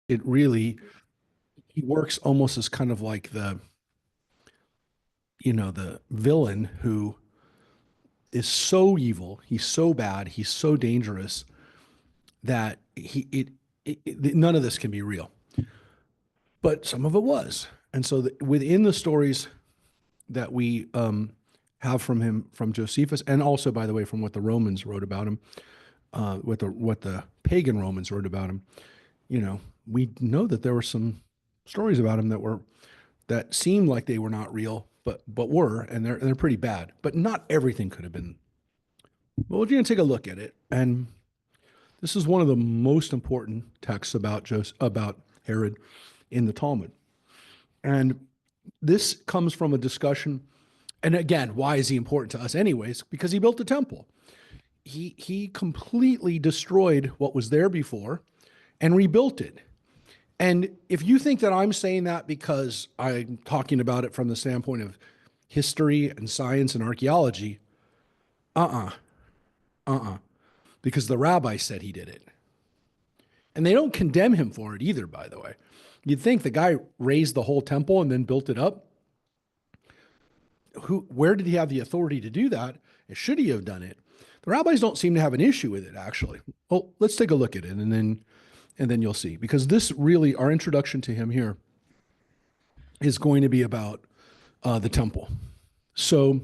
it really, he works almost as kind of like the villain who is so evil, he's so bad, he's so dangerous that none of this can be real. But some of it was. And so within the stories that we have from him, from Josephus, and also, by the way, from what the Romans wrote about him, what the pagan Romans wrote about him, we know that there were some stories about him that seemed like they were not real, but were, and they're pretty bad. But not everything could have been. Well, we're going to take a look at it, and this is one of the most important texts about Herod in the Talmud, and this comes from a discussion. And again, why is he important to us, anyways? Because he built the temple. He completely destroyed what was there before and rebuilt it. And if you think that I'm saying that because I'm talking about it from the standpoint of history and science and archaeology, uh-uh, because the rabbi said he did it. And they don't condemn him for it either, by the way. You'd think the guy raised the whole temple and then built it up. Where did he have the authority to do that? And should he have done it? The rabbis don't seem to have an issue with it, actually. Well, let's take a look at it, and then you'll see. Because this really, our introduction to him here is going to be about the temple. So,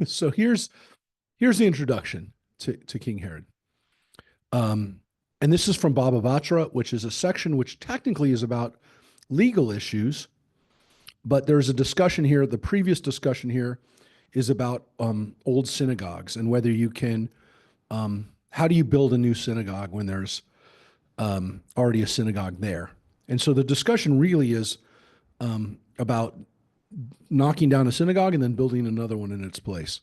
so here's the introduction to King Herod. And this is from Baba Batra, which is a section which technically is about legal issues, but there's a discussion here. The previous discussion here is about old synagogues and whether you can, how do you build a new synagogue when there's already a synagogue there? And so the discussion really is about knocking down a synagogue and then building another one in its place.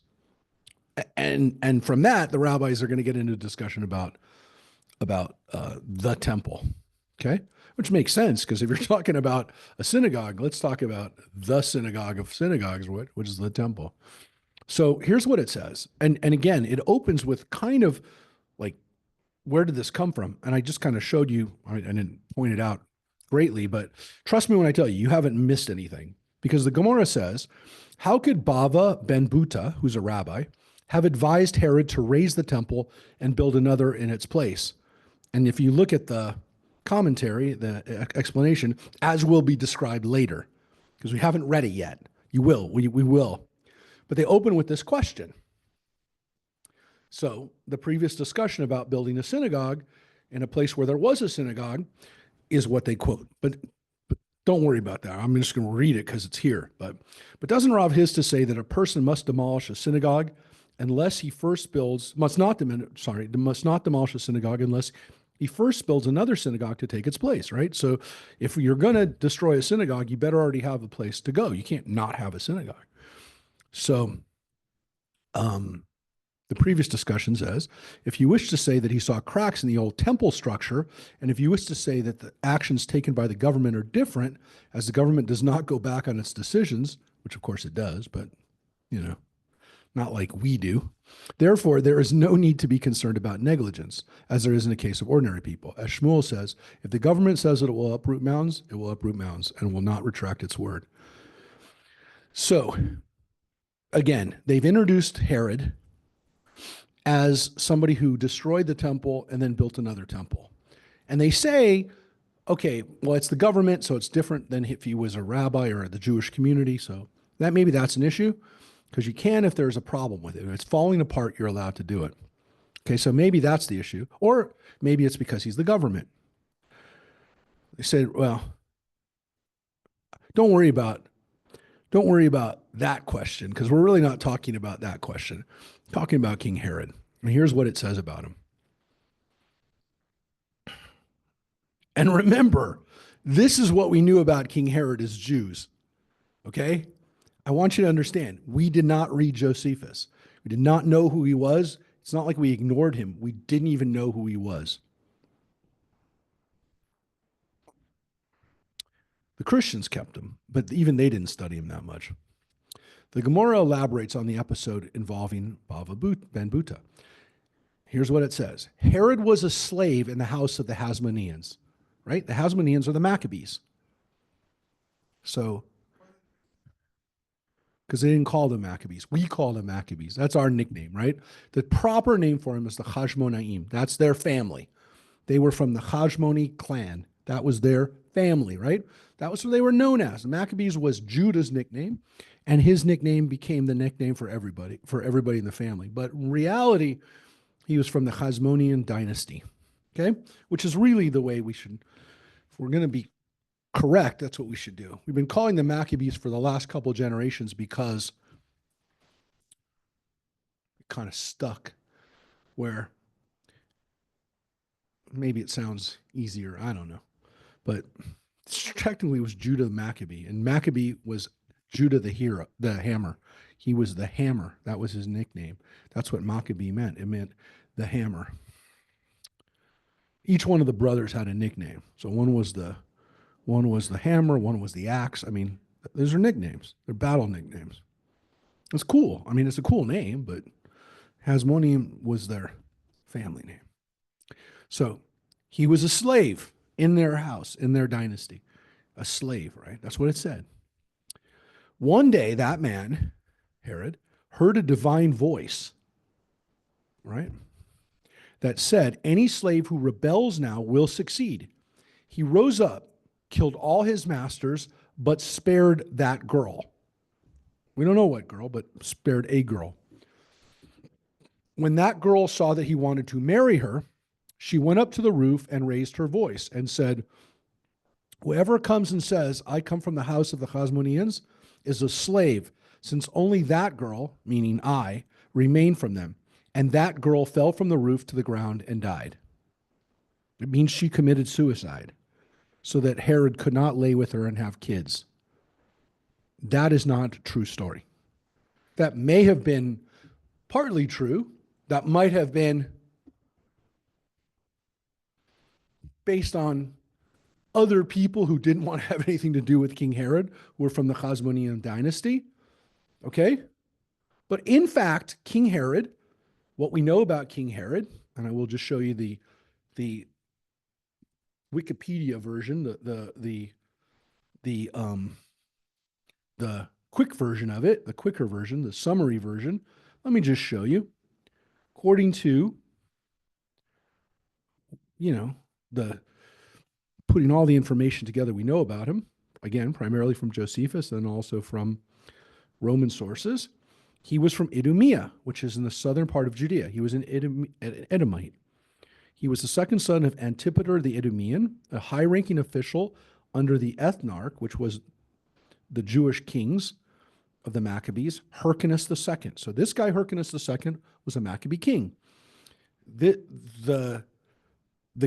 And from that, the rabbis are going to get into a discussion about the temple, okay? Which makes sense, because if you're talking about a synagogue, let's talk about the synagogue of synagogues, which is the temple. So here's what it says. And again, it opens with kind of like, where did this come from? And I just kind of showed you, I didn't point it out greatly, but trust me when I tell you, you haven't missed anything. Because the Gemara says, how could Bava ben Buta, who's a rabbi, have advised Herod to raise the temple and build another in its place? And if you look at the commentary, the explanation, as will be described later, because we haven't read it yet. You will, we will. But they open with this question. So the previous discussion about building a synagogue in a place where there was a synagogue is what they quote. But don't worry about that. I'm just going to read it because it's here. But doesn't Rav Hizda say that a person must demolish a synagogue unless he first builds, must not demolish a synagogue unless he first builds another synagogue to take its place, right? So if you're going to destroy a synagogue, you better already have a place to go. You can't not have a synagogue. So the previous discussion says, if you wish to say that he saw cracks in the old temple structure, and if you wish to say that the actions taken by the government are different, as the government does not go back on its decisions, which of course it does, but, not like we do. Therefore, there is no need to be concerned about negligence, as there is in the case of ordinary people. As Shmuel says, if the government says that it will uproot mounds, it will uproot mounds and will not retract its word. So, again, they've introduced Herod as somebody who destroyed the temple and then built another temple. And they say, okay, well, it's the government, so it's different than if he was a rabbi or the Jewish community. So maybe that's an issue. Because you can if there's a problem with it. If it's falling apart, you're allowed to do it. Okay, so maybe that's the issue. Or maybe it's because he's the government. They said, well, don't worry about that question, because we're really not talking about that question. We're talking about King Herod. And here's what it says about him. And remember, this is what we knew about King Herod as Jews. Okay? I want you to understand, we did not read Josephus. We did not know who he was. It's not like we ignored him. We didn't even know who he was. The Christians kept him, but even they didn't study him that much. The Gemara elaborates on the episode involving Bava ben Buta. Here's what it says. Herod was a slave in the house of the Hasmoneans, right? The Hasmoneans are the Maccabees. So, because they didn't call them Maccabees. We call them Maccabees. That's our nickname, right? The proper name for them is the Hashmonaim. That's their family. They were from the Hashmoni clan. That was their family, right? That was what they were known as. The Maccabees was Judah's nickname, and his nickname became the nickname for everybody in the family. But in reality, he was from the Hasmonean dynasty, okay? Which is really the way we should, if we're going to be correct, that's what we should do. We've been calling them Maccabees for the last couple of generations because it kind of stuck where maybe it sounds easier. I don't know. But technically it was Judah the Maccabee, and Maccabee was Judah the hero, the hammer. He was the hammer. That was his nickname. That's what Maccabee meant. It meant the hammer. Each one of the brothers had a nickname. So one was the hammer, one was the axe. I mean, those are nicknames. They're battle nicknames. It's cool. I mean, it's a cool name, but Hasmonean was their family name. So he was a slave in their house, in their dynasty. A slave, right? That's what it said. One day, that man, Herod, heard a divine voice, right? That said, any slave who rebels now will succeed. He rose up, killed all his masters, but spared that girl. We don't know what girl, but spared a girl. When that girl saw that he wanted to marry her, she went up to the roof and raised her voice and said, whoever comes and says, I come from the house of the Hasmoneans, is a slave, since only that girl, meaning I, remained from them. And that girl fell from the roof to the ground and died. It means she committed suicide so that Herod could not lay with her and have kids. That is not a true story. That may have been partly true. That might have been based on other people who didn't want to have anything to do with King Herod, who were from the Hasmonean dynasty. Okay? But in fact, King Herod, what we know about King Herod, and I will just show you the Wikipedia version, the quick version of it, the quicker version, the summary version. Let me just show you. According to, the putting all the information together we know about him, again, primarily from Josephus and also from Roman sources, he was from Idumea, which is in the southern part of Judea. He was an Edomite. He was the second son of Antipater the Idumean, a high-ranking official under the ethnarch, which was the Jewish kings of the Maccabees, Hyrcanus II. So this guy, Hyrcanus II, was a Maccabee king. The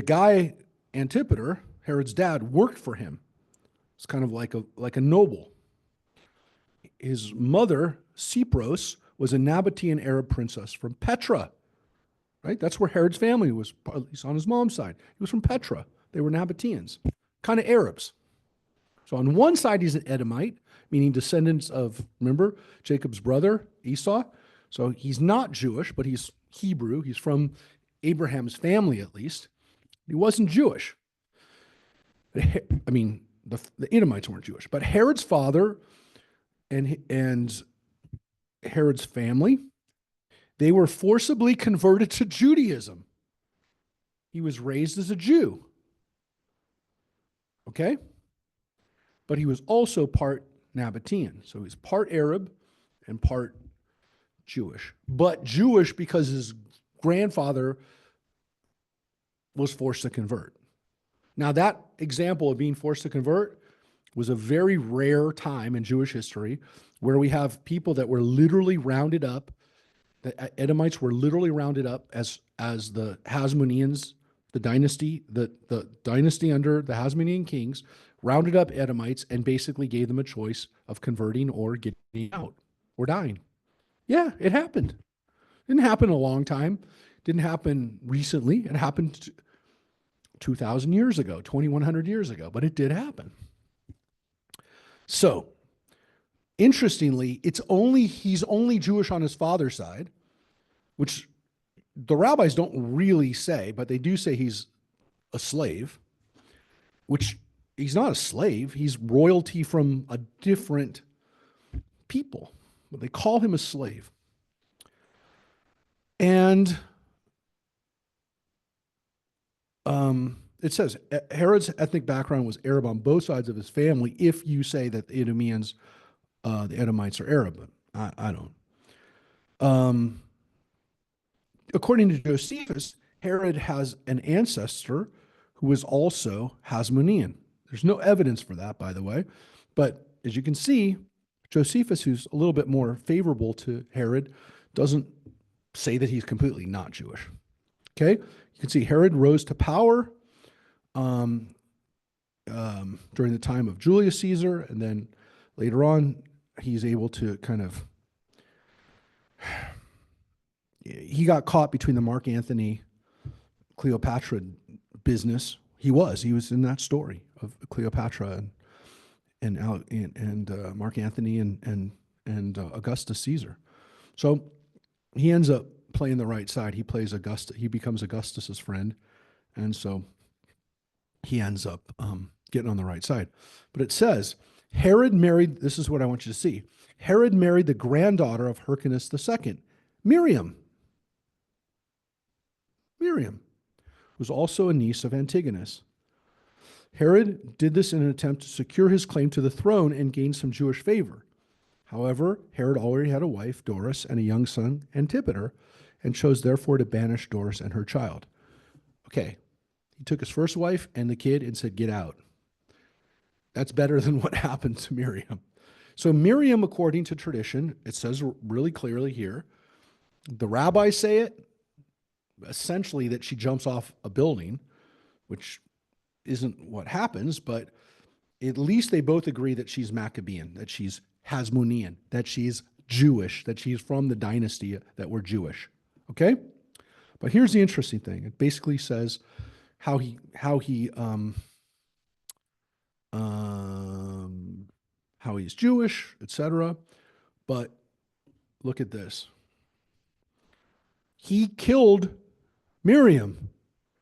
guy, Antipater, Herod's dad, worked for him. It's kind of like a noble. His mother, Cypros, was a Nabatean Arab princess from Petra, right? That's where Herod's family was, at least on his mom's side. He was from Petra. They were Nabateans, kind of Arabs. So on one side, he's an Edomite, meaning descendants of, remember, Jacob's brother, Esau. So he's not Jewish, but he's Hebrew. He's from Abraham's family, at least. He wasn't Jewish. I mean, the Edomites weren't Jewish. But Herod's father and Herod's family, they were forcibly converted to Judaism. He was raised as a Jew. Okay? But he was also part Nabatean. So he's part Arab and part Jewish. But Jewish because his grandfather was forced to convert. Now, that example of being forced to convert was a very rare time in Jewish history where we have people that were literally rounded up. The Edomites were literally rounded up as the Hasmoneans, the dynasty under the Hasmonean kings, rounded up Edomites and basically gave them a choice of converting or getting out or dying. Yeah, it happened. Didn't happen a long time. Didn't happen recently. It happened 2,000 years ago, 2,100 years ago, but it did happen. So, interestingly, he's only Jewish on his father's side, which the rabbis don't really say, but they do say he's a slave, which he's not a slave. He's royalty from a different people, but they call him a slave. And it says Herod's ethnic background was Arab on both sides of his family. If you say that the Edomians, the Edomites are Arab, but I don't. According to Josephus, Herod has an ancestor who was also Hasmonean. There's no evidence for that, by the way. But as you can see, Josephus, who's a little bit more favorable to Herod, doesn't say that he's completely not Jewish. Okay? You can see Herod rose to power during the time of Julius Caesar, and then later on, he's able to kind of he got caught between the Mark Antony Cleopatra business. He was in that story of Cleopatra and Mark Antony and Augustus Caesar. So he ends up playing the right side. He plays Augustus. He becomes Augustus's friend, and so he ends up getting on the right side. But it says Herod married. This is what I want you to see. Herod married the granddaughter of Hyrcanus II, Miriam. Miriam was also a niece of Antigonus. Herod did this in an attempt to secure his claim to the throne and gain some Jewish favor. However, Herod already had a wife, Doris, and a young son, Antipater, and chose therefore to banish Doris and her child. Okay, he took his first wife and the kid and said, get out. That's better than what happened to Miriam. So Miriam, according to tradition, it says really clearly here, the rabbis say it, essentially that she jumps off a building, which isn't what happens, but at least they both agree that she's Maccabean, that she's Hasmonean, that she's Jewish, that she's from the dynasty that were Jewish. Okay? But here's the interesting thing. It basically says how he's Jewish, etc. But look at this. He killed Miriam.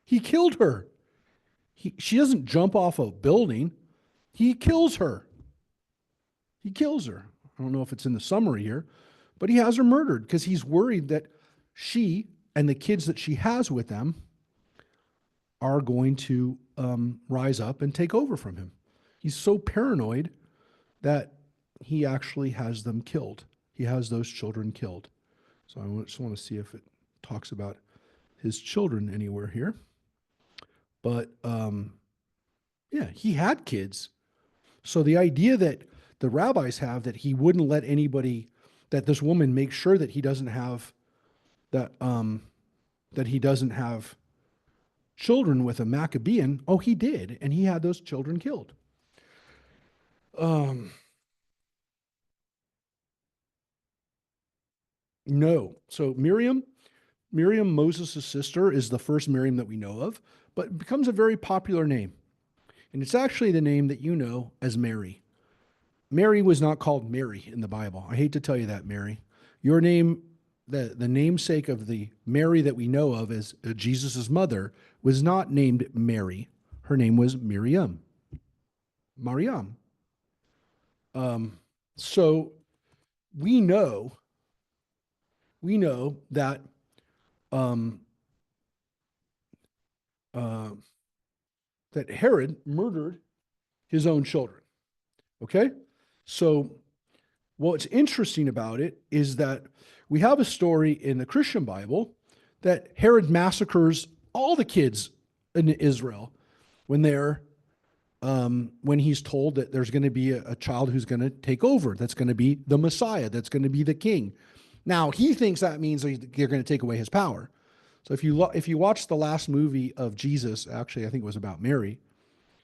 He killed her. She doesn't jump off a building. He kills her. He kills her. I don't know if it's in the summary here, but he has her murdered because he's worried that she and the kids that she has with them are going to rise up and take over from him. He's so paranoid that he actually has them killed. He has those children killed. So I just want to see if it talks about his children anywhere here. But yeah, he had kids. So the idea that the rabbis have that he wouldn't let anybody, that this woman makes sure that he doesn't have that he doesn't have children with a Maccabean. Oh, he did, and he had those children killed. No. So Miriam, Moses' sister, is the first Miriam that we know of, but it becomes a very popular name. And it's actually the name that you know as Mary. Mary was not called Mary in the Bible. I hate to tell you that, Mary. Your name, the namesake of the Mary that we know of as Jesus' mother, was not named Mary. Her name was Miriam. Mariam. So we know that that Herod murdered his own children. Okay? So what's interesting about it is that we have a story in the Christian Bible that Herod massacres all the kids in Israel when he's told that there's going to be a child who's going to take over, that's going to be the Messiah, that's going to be the king. Now, he thinks that means they're going to take away his power. So if you watch the last movie of Jesus, actually, I think it was about Mary, it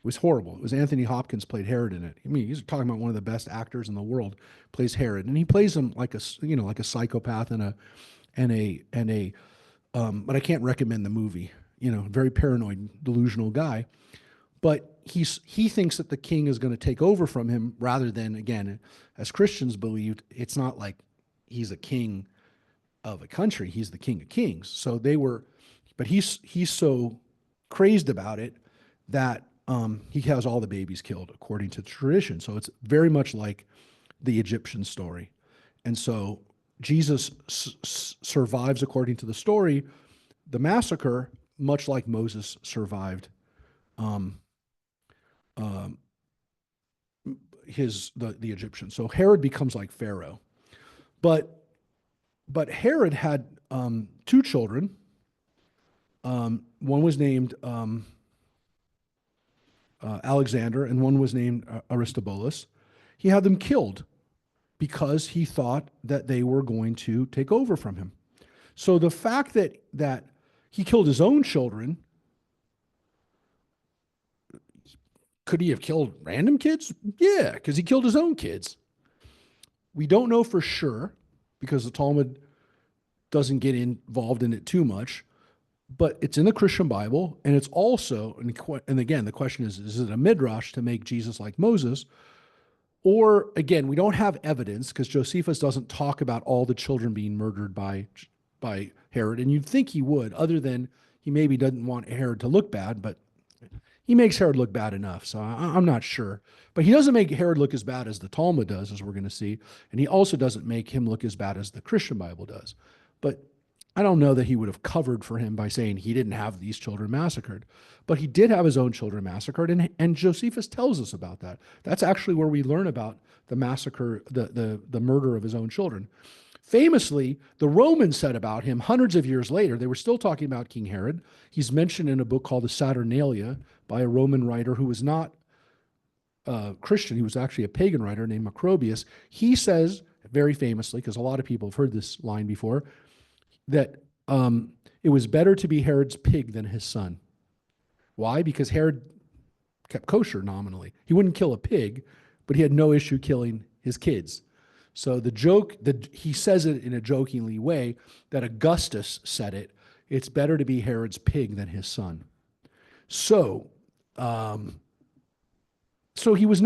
was horrible. It was Anthony Hopkins played Herod in it. I mean, he's talking about one of the best actors in the world, plays Herod, and he plays him like a psychopath but I can't recommend the movie. Very paranoid, delusional guy. But he thinks that the king is going to take over from him rather than, again, as Christians believed, it's not like he's a king of a country. He's the king of kings. So they were, but he's so crazed about it that he has all the babies killed according to tradition. So it's very much like the Egyptian story. And so Jesus survives according to the story, the massacre, much like Moses survived um, um, the Egyptian. So Herod becomes like Pharaoh, but Herod had two children. One was named Alexander, and one was named Aristobulus. He had them killed because he thought that they were going to take over from him. So the fact that he killed his own children, could he have killed random kids? Yeah, because he killed his own kids. We don't know for sure because the Talmud doesn't get involved in it too much, but it's in the Christian Bible, and it's also, and again, the question is it a midrash to make Jesus like Moses? Or again, we don't have evidence because Josephus doesn't talk about all the children being murdered by Herod, and you'd think he would, other than he maybe doesn't want Herod to look bad, but he makes Herod look bad enough, so I'm not sure. But he doesn't make Herod look as bad as the Talmud does, as we're going to see, and he also doesn't make him look as bad as the Christian Bible does. But I don't know that he would have covered for him by saying he didn't have these children massacred. But he did have his own children massacred, and Josephus tells us about that. That's actually where we learn about the massacre, the murder of his own children. Famously, the Romans said about him hundreds of years later, they were still talking about King Herod. He's mentioned in a book called the Saturnalia by a Roman writer who was not Christian. He was actually a pagan writer named Macrobius. He says, very famously, because a lot of people have heard this line before, that it was better to be Herod's pig than his son. Why? Because Herod kept kosher nominally. He wouldn't kill a pig, but he had no issue killing his kids. So the joke, he says it in a jokingly way that Augustus said it. It's better to be Herod's pig than his son. So, so he was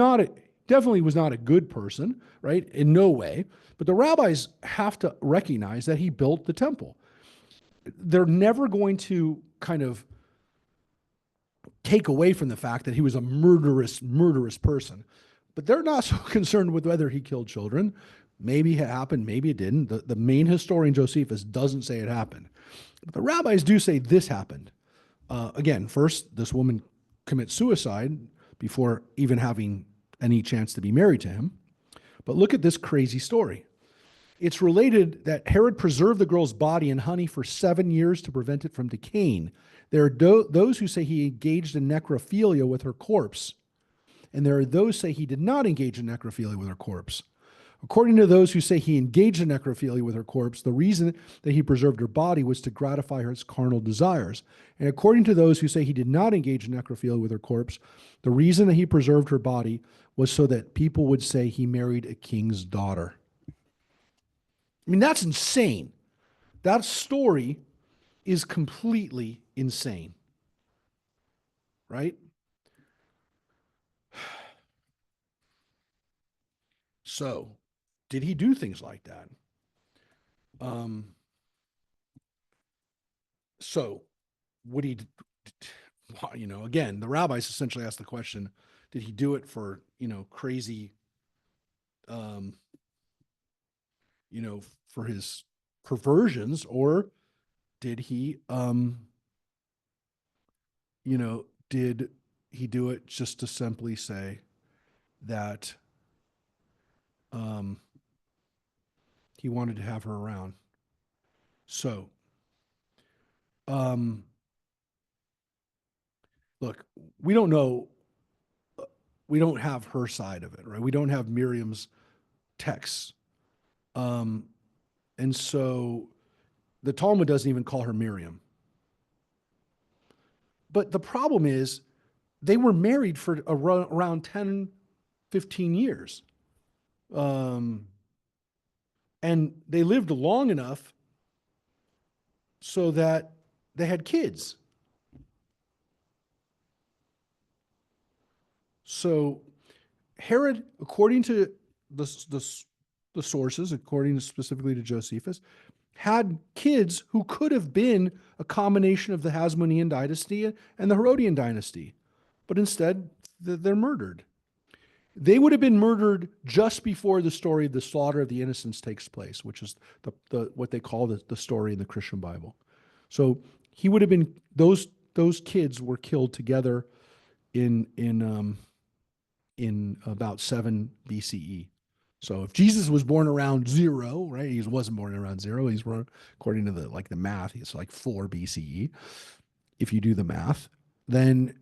definitely was not a good person, right? In no way. But the rabbis have to recognize that he built the temple. They're never going to kind of take away from the fact that he was a murderous person. But they're not so concerned with whether he killed children. Maybe it happened, maybe it didn't. The main historian, Josephus, doesn't say it happened. But the rabbis do say this happened. Again, first, this woman commits suicide before even having any chance to be married to him. But look at this crazy story. It's related that Herod preserved the girl's body in honey for 7 years to prevent it from decaying. There are those who say he engaged in necrophilia with her corpse, and there are those who say he did not engage in necrophilia with her corpse. According to those who say he engaged in necrophilia with her corpse, the reason that he preserved her body was to gratify her carnal desires. And according to those who say he did not engage in necrophilia with her corpse, the reason that he preserved her body was so that people would say he married a king's daughter. I mean, that's insane. That story is completely insane, right? So, did he do things like that? Um, so, would he, again, the rabbis essentially asked the question, did he do it for, crazy, um, for his perversions, or did he, did he do it just to simply say that he wanted to have her around? So, um, look, we don't know. We don't have her side of it, right? We don't have Miriam's texts. Um, and so the Talmud doesn't even call her Miriam. But the problem is they were married for around 10, 15 years. And they lived long enough so that they had kids. So Herod, according to the sources, according specifically to Josephus, had kids who could have been a combination of the Hasmonean dynasty and the Herodian dynasty, but instead they're murdered. They would have been murdered just before the story of the slaughter of the innocents takes place, which is what they call the story in the Christian Bible. So he would have been those kids were killed together in about 7 BCE. So if Jesus was born around 0, right? He wasn't born around 0. He's born according to the math. It's like 4 BCE. If you do the math, then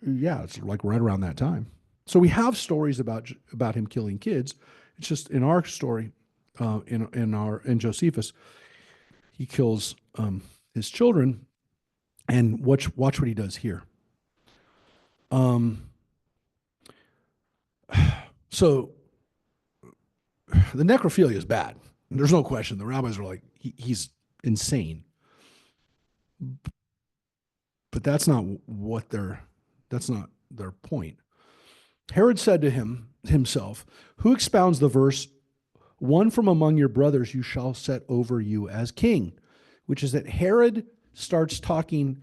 yeah, it's like right around that time. So we have stories about him killing kids. It's just in our story, in Josephus, he kills his children, and watch what he does here. So the necrophilia is bad. There's no question. The rabbis are like, he's insane. But that's not their point. Herod said to himself, who expounds the verse, one from among your brothers you shall set over you as king, which is that Herod starts talking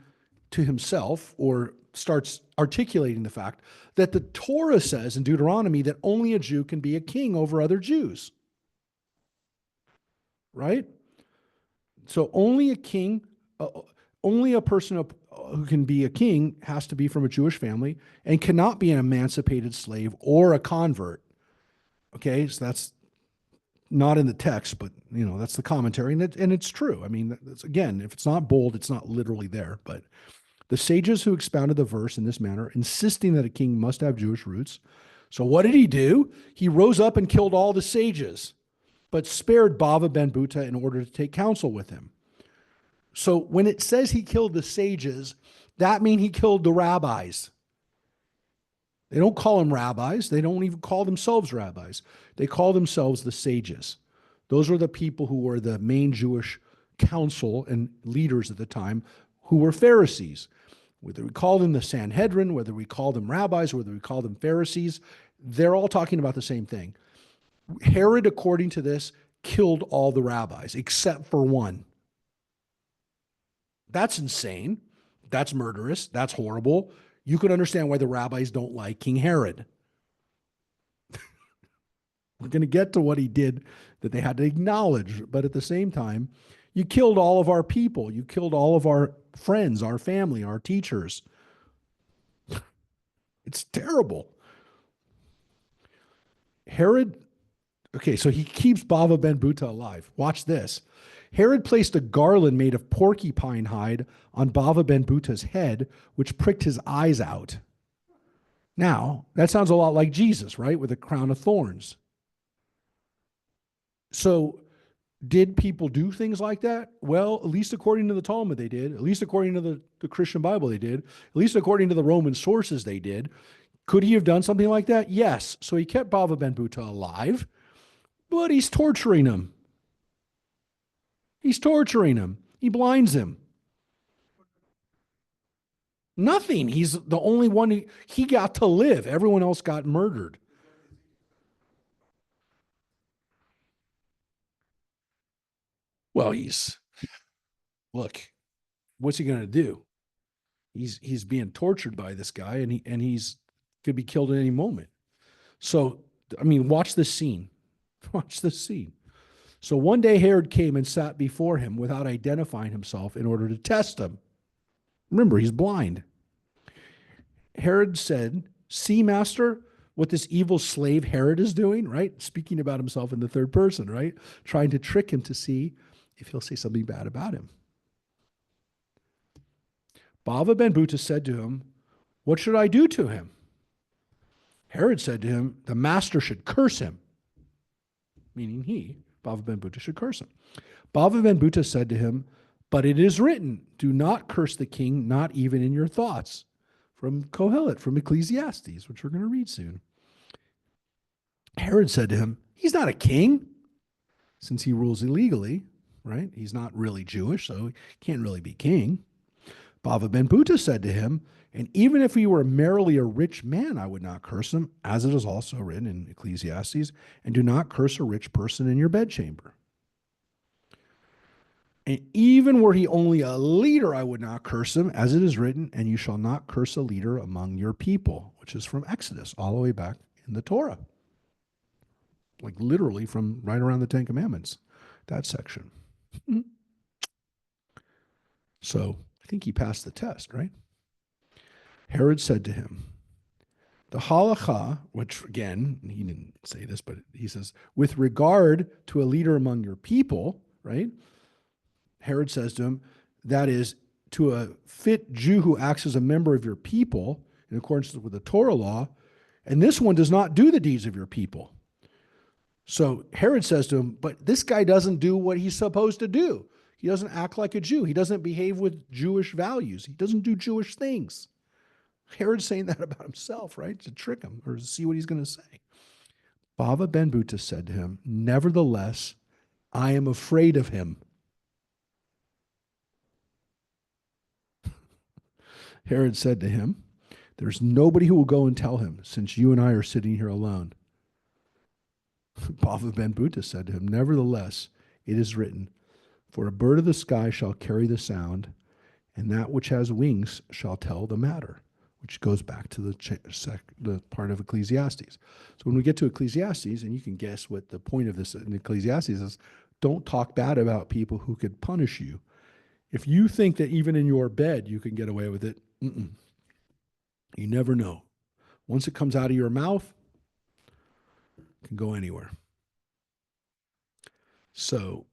to himself, or starts articulating the fact that the Torah says in Deuteronomy that only a Jew can be a king over other Jews. Right? So only a king, only a person who can be a king has to be from a Jewish family and cannot be an emancipated slave or a convert. Okay, so that's not in the text, but that's the commentary, and it's true. I mean, again, if it's not bold, it's not literally there. But the sages who expounded the verse in this manner, insisting that a king must have Jewish roots. So what did he do? He rose up and killed all the sages, but spared Bava ben Buta in order to take counsel with him. So when it says he killed the sages, that means he killed the rabbis. They don't call them rabbis. They don't even call themselves rabbis. They call themselves the sages. Those were the people who were the main Jewish council and leaders at the time, who were Pharisees. Whether we call them the Sanhedrin, whether we call them rabbis, whether we call them Pharisees, they're all talking about the same thing. Herod, according to this, killed all the rabbis except for one. That's insane. That's murderous. That's horrible. You could understand why the rabbis don't like King Herod. We're going to get to what he did that they had to acknowledge. But at the same time, you killed all of our people. You killed all of our friends, our family, our teachers. It's terrible. Herod, okay, so he keeps Bava ben Buta alive. Watch this. Herod placed a garland made of porcupine hide on Bava ben Buta's head, which pricked his eyes out. Now, that sounds a lot like Jesus, right? With a crown of thorns. So, did people do things like that? Well, at least according to the Talmud, they did. At least according to the Christian Bible, they did. At least according to the Roman sources, they did. Could he have done something like that? Yes. So he kept Bava ben Buta alive, but he's torturing him. He's torturing him. He blinds him. Nothing. He's the only one he got to live. Everyone else got murdered. Well, look, what's he going to do? He's being tortured by this guy, and he's could be killed at any moment. So, I mean, watch this scene. Watch this scene. So one day Herod came and sat before him without identifying himself in order to test him. Remember, he's blind. Herod said, "See, master, what this evil slave Herod is doing," right? Speaking about himself in the third person, right? Trying to trick him to see if he'll say something bad about him. Bava ben Buta said to him, "What should I do to him?" Herod said to him, "The master should curse him," meaning Bava ben Buta, should curse him. Bava ben Buta said to him, "But it is written, do not curse the king, not even in your thoughts." From Kohelet, from Ecclesiastes, which we're going to read soon. Herod said to him, "He's not a king, since he rules illegally," right? He's not really Jewish, so he can't really be king. Bava ben Buta said to him, "And even if he were merely a rich man, I would not curse him, as it is also written in Ecclesiastes, and do not curse a rich person in your bedchamber." And even were he only a leader, I would not curse him, as it is written, and you shall not curse a leader among your people, which is from Exodus, all the way back in the Torah. Like literally from right around the Ten Commandments, that section. So I think he passed the test, right? Herod said to him, the halacha, which again, he didn't say this, but he says, with regard to a leader among your people, right? Herod says to him, that is, to a fit Jew who acts as a member of your people in accordance with the Torah law, and this one does not do the deeds of your people. So Herod says to him, but this guy doesn't do what he's supposed to do. He doesn't act like a Jew. He doesn't behave with Jewish values. He doesn't do Jewish things. Herod's saying that about himself, right? To trick him or to see what he's going to say. Bava ben Buta said to him, nevertheless, I am afraid of him. Herod said to him, there's nobody who will go and tell him, since you and I are sitting here alone. Bava ben Buta said to him, nevertheless, it is written, for a bird of the sky shall carry the sound, and that which has wings shall tell the matter, which goes back to the part of Ecclesiastes. So when we get to Ecclesiastes, and you can guess what the point of this in Ecclesiastes is, don't talk bad about people who could punish you. If you think that even in your bed you can get away with it, you never know. Once it comes out of your mouth, it can go anywhere. So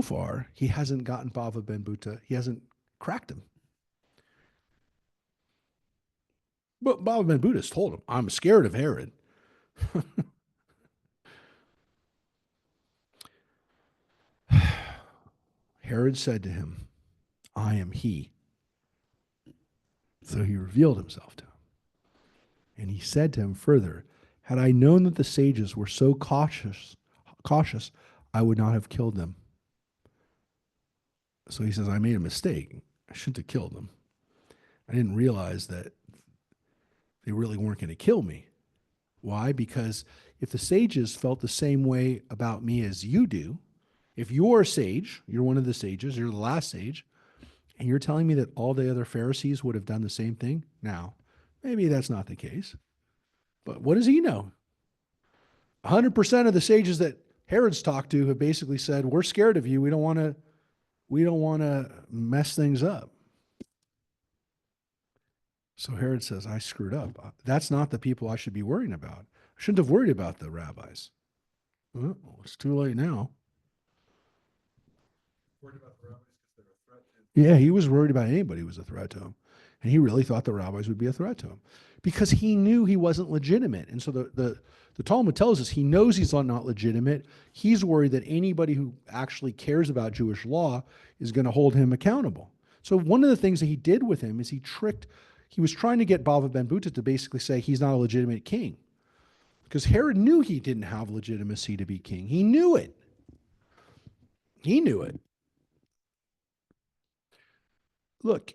far, he hasn't gotten Bava ben Buta. He hasn't cracked him. But Bava ben Buta has told him, I'm scared of Herod. Herod said to him, I am he. So he revealed himself to him. And he said to him further, had I known that the sages were so cautious, I would not have killed them. So he says, I made a mistake. I shouldn't have killed them. I didn't realize that they really weren't going to kill me. Why? Because if the sages felt the same way about me as you do, if you're a sage, you're one of the sages, you're the last sage, and you're telling me that all the other Pharisees would have done the same thing? Now, maybe that's not the case. But what does he know? 100% of the sages that Herod's talked to have basically said, we're scared of you. We don't want to mess things up. So Herod says, I screwed up. That's not the people I should be worrying about. I shouldn't have worried about the rabbis. Well, it's too late now. Worried about the rabbis because they're a threat to him. Yeah, he was worried about anybody who was a threat to him. And he really thought the rabbis would be a threat to him because he knew he wasn't legitimate. And so the Talmud tells us he knows he's not legitimate. He's worried that anybody who actually cares about Jewish law is going to hold him accountable. So one of the things that he did with him is he was trying to get Bava ben Buta to basically say he's not a legitimate king. Because Herod knew he didn't have legitimacy to be king. He knew it. He knew it. Look,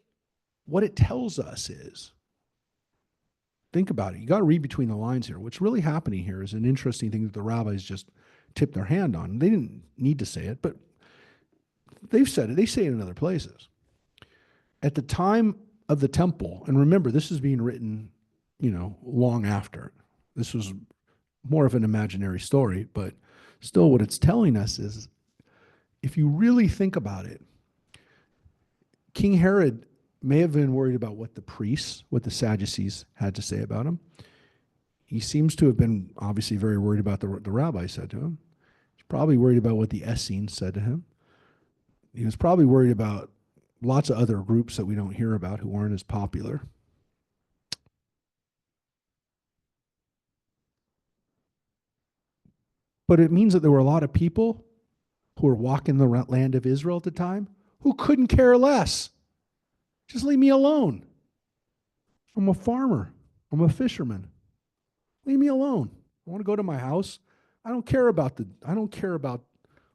what it tells us is, think about it. You got to read between the lines here. What's really happening here is an interesting thing that the rabbis just tipped their hand on. They didn't need to say it, but they've said it. They say it in other places. At the time of the temple, and remember, this is being written, long after. This was more of an imaginary story, but still what it's telling us is, if you really think about it, King Herod may have been worried about what the Sadducees had to say about him. He seems to have been obviously very worried about the rabbi said to him. He's probably worried about what the Essenes said to him. He was probably worried about lots of other groups that we don't hear about who aren't as popular. But it means that there were a lot of people who were walking the land of Israel at the time who couldn't care less. Just leave me alone. I'm a farmer. I'm a fisherman. Leave me alone. I want to go to my house. I don't care about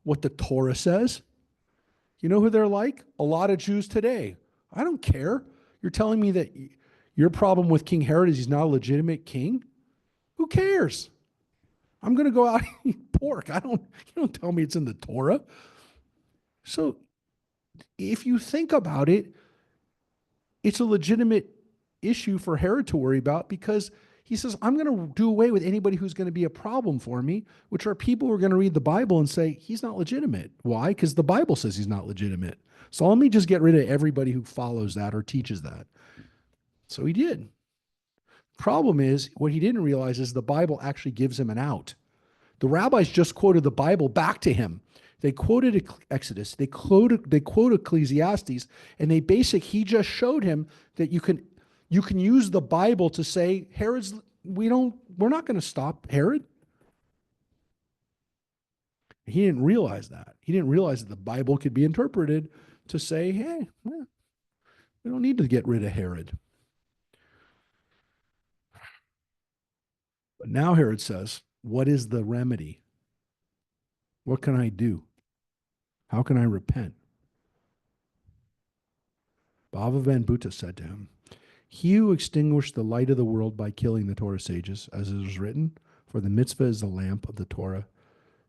what the Torah says. You know who they're like? A lot of Jews today. I don't care. You're telling me that your problem with King Herod is he's not a legitimate king? Who cares? I'm going to go out and eat pork. You don't tell me it's in the Torah. So if you think about it, it's a legitimate issue for Herod to worry about because he says, I'm going to do away with anybody who's going to be a problem for me, which are people who are going to read the Bible and say, he's not legitimate. Why? Because the Bible says he's not legitimate. So let me just get rid of everybody who follows that or teaches that. So he did. Problem is, what he didn't realize is the Bible actually gives him an out. The rabbis just quoted the Bible back to him. They quoted Exodus, they quote Ecclesiastes, and he just showed him that you can use the Bible to say we're not going to stop Herod. He didn't realize that. He didn't realize that the Bible could be interpreted to say, hey, we don't need to get rid of Herod. But now Herod says, what is the remedy? What can I do? How can I repent? Bava Ben Buta said to him, he who extinguished the light of the world by killing the Torah sages, as it is written, for the mitzvah is the lamp of the Torah.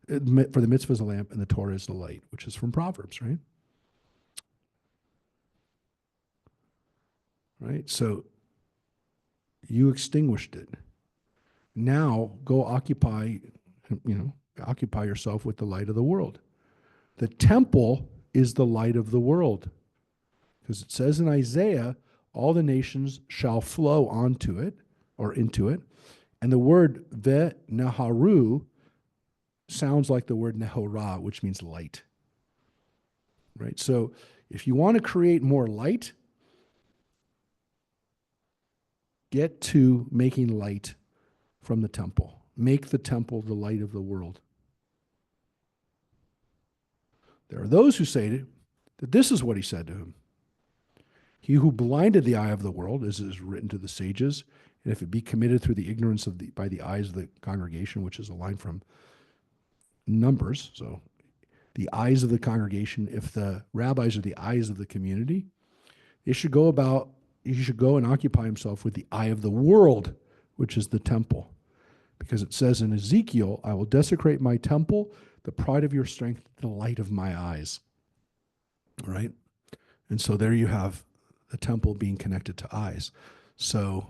For the mitzvah is the lamp and the Torah is the light, which is from Proverbs, right? Right? So you extinguished it. Now go occupy yourself with the light of the world. The temple is the light of the world. Because it says in Isaiah, all the nations shall flow onto it or into it. And the word ve-neharu sounds like the word nehorah, which means light. Right? So if you want to create more light, get to making light from the temple. Make the temple the light of the world. There are those who say that this is what he said to him. He who blinded the eye of the world, as is written to the sages, and if it be committed through the ignorance by the eyes of the congregation, which is a line from Numbers. So the eyes of the congregation, if the rabbis are the eyes of the community, he should go and occupy himself with the eye of the world, which is the temple. Because it says in Ezekiel, I will desecrate my temple, the pride of your strength, the light of my eyes. Right? And so there you have the temple being connected to eyes. So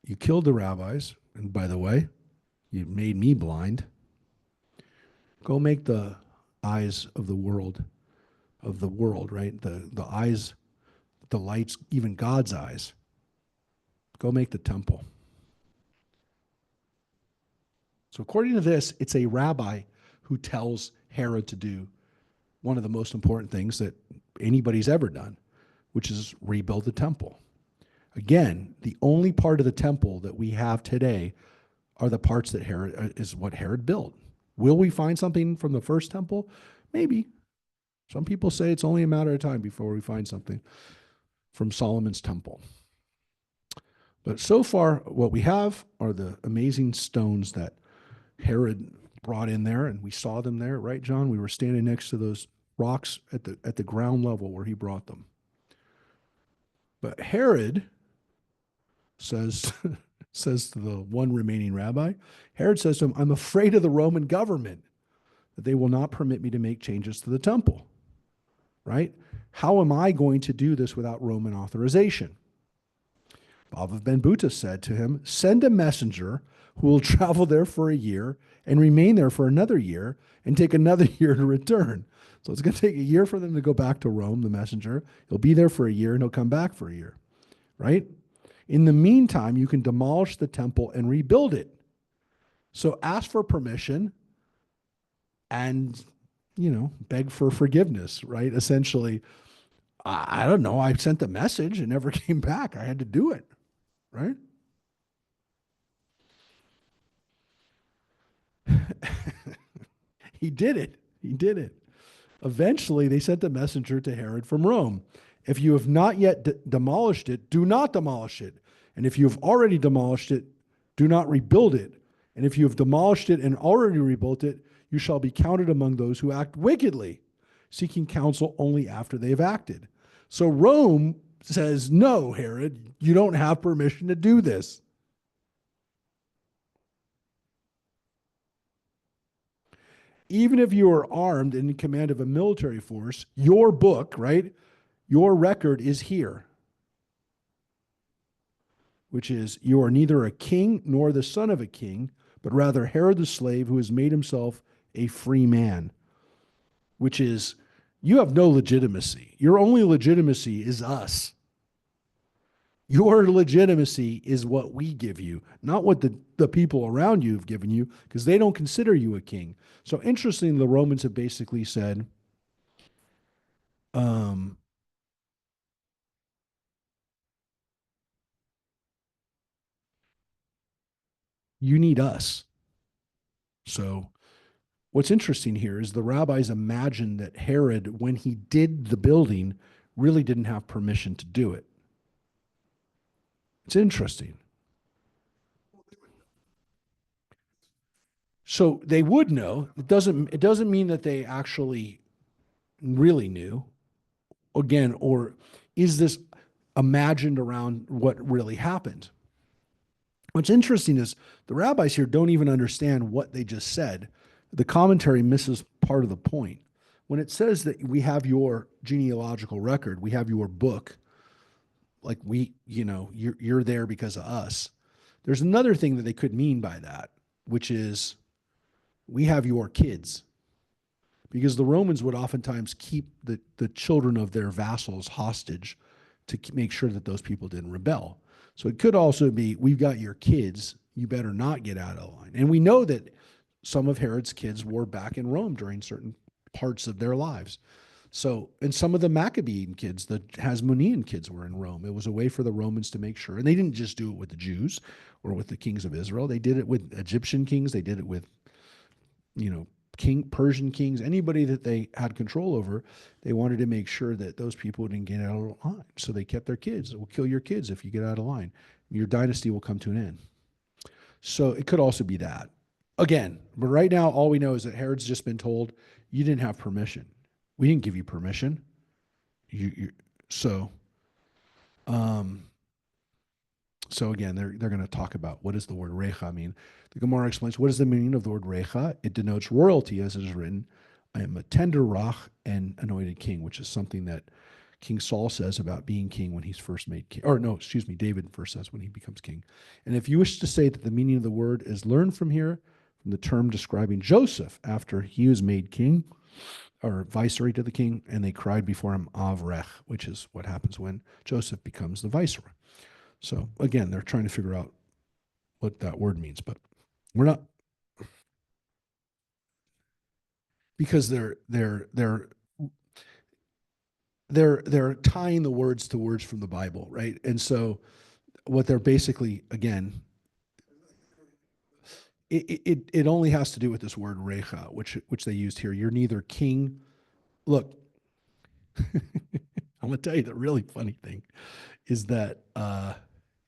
you killed the rabbis, and by the way, you made me blind. Go make the eyes of the world, right? The eyes, the lights, even God's eyes. Go make the temple. So according to this, it's a rabbi who tells Herod to do one of the most important things that anybody's ever done, which is rebuild the temple. Again, the only part of the temple that we have today are the parts that is what Herod built. Will we find something from the first temple? Maybe. Some people say it's only a matter of time before we find something from Solomon's temple. But so far, what we have are the amazing stones that Herod brought in there, and we saw them there, right, John? We were standing next to those rocks at the ground level where he brought them. But Herod says to the one remaining rabbi, Herod says to him, I'm afraid of the Roman government, that they will not permit me to make changes to the temple. Right? How am I going to do this without Roman authorization? Bava Ben Buta said to him, send a messenger who will travel there for a year and remain there for another year and take another year to return. So it's going to take a year for them to go back to Rome, the messenger. He'll be there for a year and he'll come back for a year, right? In the meantime, you can demolish the temple and rebuild it. So ask for permission and, beg for forgiveness, right? Essentially, I don't know. I sent the message and never came back. I had to do it, right? He did it. He did it. Eventually, they sent the messenger to Herod from Rome. If you have not yet demolished it, do not demolish it. And if you have already demolished it, do not rebuild it. And if you have demolished it and already rebuilt it, you shall be counted among those who act wickedly, seeking counsel only after they have acted. So Rome says, no, Herod, you don't have permission to do this. even if you are armed and in command of a military force, your book, right? Your record is here, which is you are neither a king nor the son of a king, but rather Herod the slave who has made himself a free man, which is you have no legitimacy. Your only legitimacy is us. Your legitimacy is what we give you, not what the people around you have given you, because they don't consider you a king. So interesting, the Romans have basically said, um, you need us. So what's interesting here is the rabbis imagined that Herod, when he did the building, really didn't have permission to do it. It's interesting. So they would know. It doesn't mean that they actually really knew. Again, or is this imagined around what really happened? What's interesting is the rabbis here don't even understand what they just said. The commentary misses part of the point. When it says that we have your genealogical record, we have your book, like you're there because of us. There's another thing that they could mean by that, which is we have your kids. Because the Romans would oftentimes keep the children of their vassals hostage to make sure that those people didn't rebel. So it could also be, we've got your kids, you better not get out of line. And we know that some of Herod's kids were back in Rome during certain parts of their lives. So, and some of the Maccabean kids, the Hasmonean kids were in Rome. It was a way for the Romans to make sure. And they didn't just do it with the Jews or with the kings of Israel. They did it with Egyptian kings. They did it with, Persian kings, anybody that they had control over. They wanted to make sure that those people didn't get out of line. So they kept their kids. We'll kill your kids if you get out of line. Your dynasty will come to an end. So it could also be that. Again, but right now, all we know is that Herod's just been told, you didn't have permission. We didn't give you permission. So, um, so again, they're going to talk about what does the word recha mean. The Gemara explains what is the meaning of the word recha. It denotes royalty, as it is written, I am a tender rach and anointed king, which is something that King Saul says about being king when he's first made king. Or no, excuse me, David first says when he becomes king. And if you wish to say that the meaning of the word is learned from here, from the term describing Joseph after he was made king, or viceroy to the king, and they cried before him Avrech, which is what happens when Joseph becomes the viceroy. So again, they're trying to figure out what that word means, but we're not, because they're tying the words to words from the Bible, right? And so what they're basically, again, it only has to do with this word recha, which they used here. You're neither king. Look, I'm gonna tell you the really funny thing is that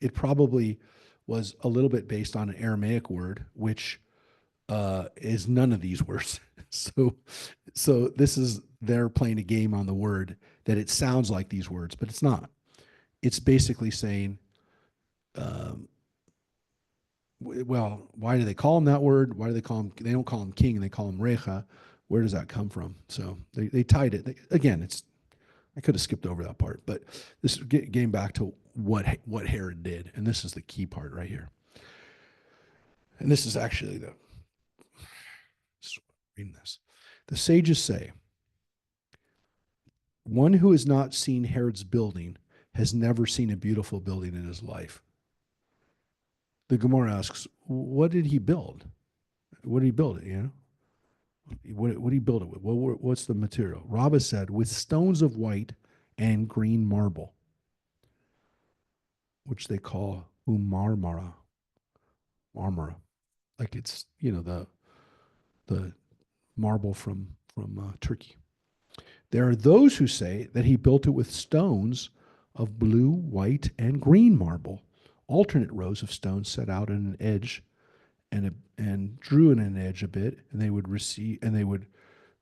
it probably was a little bit based on an Aramaic word, which is none of these words. So this is they're playing a game on the word that it sounds like these words, but it's not. It's basically saying, um, well, why do they call him that word? Why do they call him? They don't call him king, they call him recha. Where does that come from? So they tied it. Again, it's I could have skipped over that part, but this is getting back to what Herod did, and this is the key part right here. And this is actually reading this. The sages say, one who has not seen Herod's building has never seen a beautiful building in his life. The Gemara asks, what did he build? What did he build it, What did he build it with? What's the material? Rabbah said, with stones of white and green marble, which they call umarmara. Marmara. Like it's, the marble from Turkey. There are those who say that he built it with stones of blue, white, and green marble, alternate rows of stones set out in an edge and drew in an edge a bit, and they would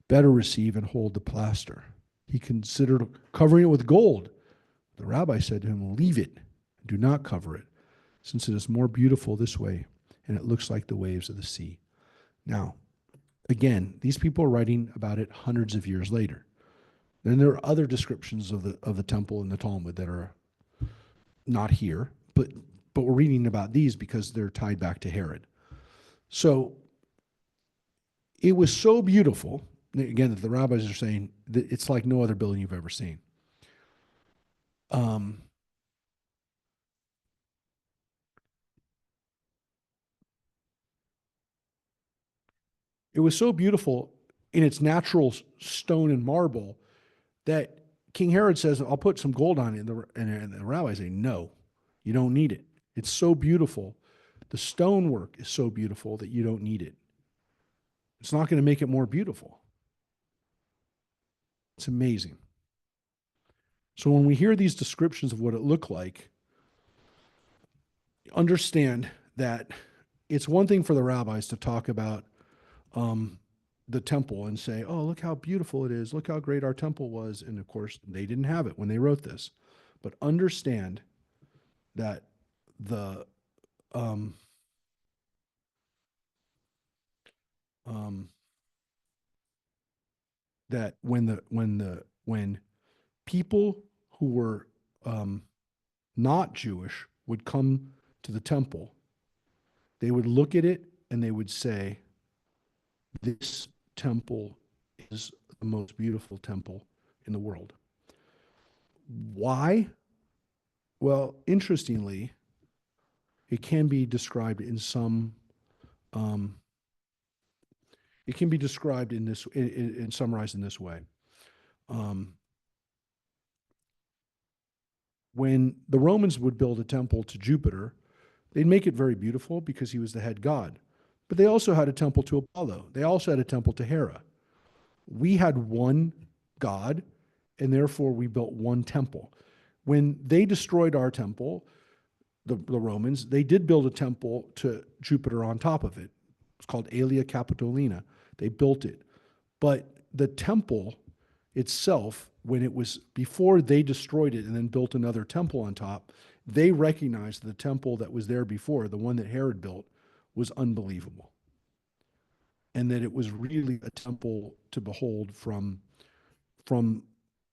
better receive and hold the plaster. He considered covering it with gold. The rabbi said to him, leave it, do not cover it, since it is more beautiful this way, and it looks like the waves of the sea. Now, Again, these people are writing about it hundreds of years later. Then there are other descriptions of the temple in the Talmud that are not here, but we're reading about these because they're tied back to Herod. So it was so beautiful, again, that the rabbis are saying that it's like no other building you've ever seen. Um, it was so beautiful in its natural stone and marble that King Herod says, I'll put some gold on it. And the rabbis say, no, you don't need it. It's so beautiful. The stonework is so beautiful that you don't need it. It's not going to make it more beautiful. It's amazing. So when we hear these descriptions of what it looked like, understand that it's one thing for the rabbis to talk about the temple and say, oh, look how beautiful it is. Look how great our temple was. And of course, they didn't have it when they wrote this. But understand that the um, um, that when people who were not Jewish would come to the temple, they would look at it and they would say, this temple is the most beautiful temple in the world. Why? Well, interestingly, it can be described in some, um, it can be described in this, summarized in this way. Um, when the Romans would build a temple to Jupiter, they'd make it very beautiful because he was the head god. But they also had a temple to Apollo. They also had a temple to Hera. We had one God, and therefore we built one temple. When they destroyed our temple, the Romans, they did build a temple to Jupiter on top of it. It's called Aelia Capitolina. They built it. But the temple itself, when it was before they destroyed it and then built another temple on top, they recognized the temple that was there before, the one that Herod built, was unbelievable. And that it was really a temple to behold from from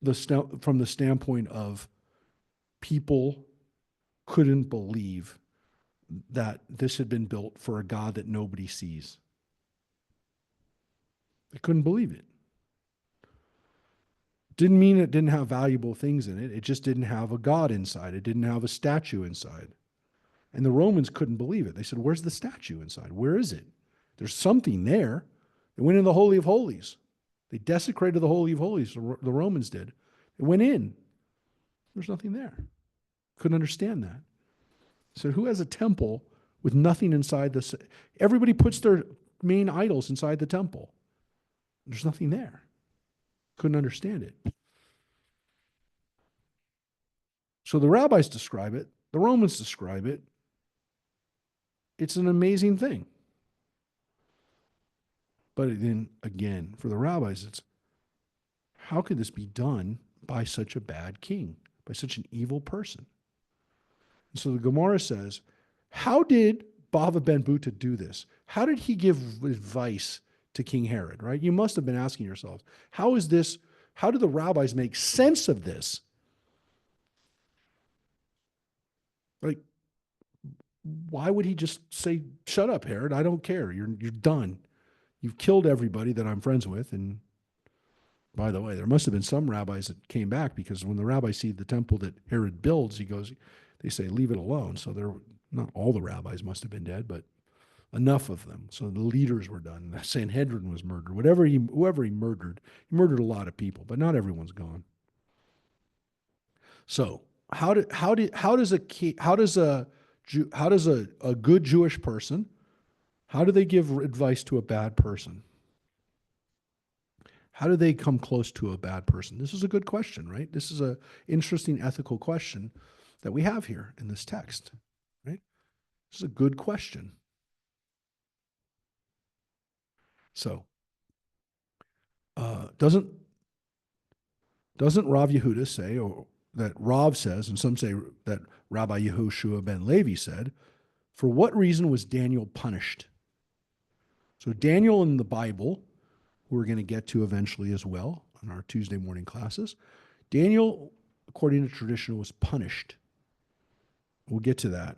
the standpoint of people couldn't believe that this had been built for a God that nobody sees. They couldn't believe it. Didn't mean it didn't have valuable things in it. It just didn't have a God inside. It didn't have a statue inside. And the Romans couldn't believe it. They said, where's the statue inside? Where is it? There's something there. They went in the Holy of Holies. They desecrated the Holy of Holies, the Romans did. They went in. There's nothing there. Couldn't understand that. So who has a temple with nothing inside the... Everybody puts their main idols inside the temple. There's nothing there. Couldn't understand it. So the rabbis describe it. The Romans describe it. It's an amazing thing. But then again, for the rabbis, it's how could this be done by such a bad king, by such an evil person? And so the Gemara says, how did Bava ben Buta do this? How did he give advice to King Herod, right? You must have been asking yourselves, how is this, how do the rabbis make sense of this? Like, why would he just say, shut up, Herod, I don't care, you're done. You've killed everybody that I'm friends with. And by the way, there must have been some rabbis that came back because when the rabbis see the temple that Herod builds, they say, leave it alone. So not all the rabbis must have been dead, but enough of them. So the leaders were done. The Sanhedrin was murdered. Whoever he murdered a lot of people, but not everyone's gone. So how does a good Jewish person, how do they give advice to a bad person? How do they come close to a bad person? This is a good question, right? This is an interesting ethical question that we have here in this text, right? This is a good question. So, doesn't Rav Yehuda say, or that Rav says, and some say that Rabbi Yehoshua ben Levi said, for what reason was Daniel punished? So Daniel in the Bible, who we're going to get to eventually as well in our Tuesday morning classes, Daniel, according to tradition, was punished. We'll get to that.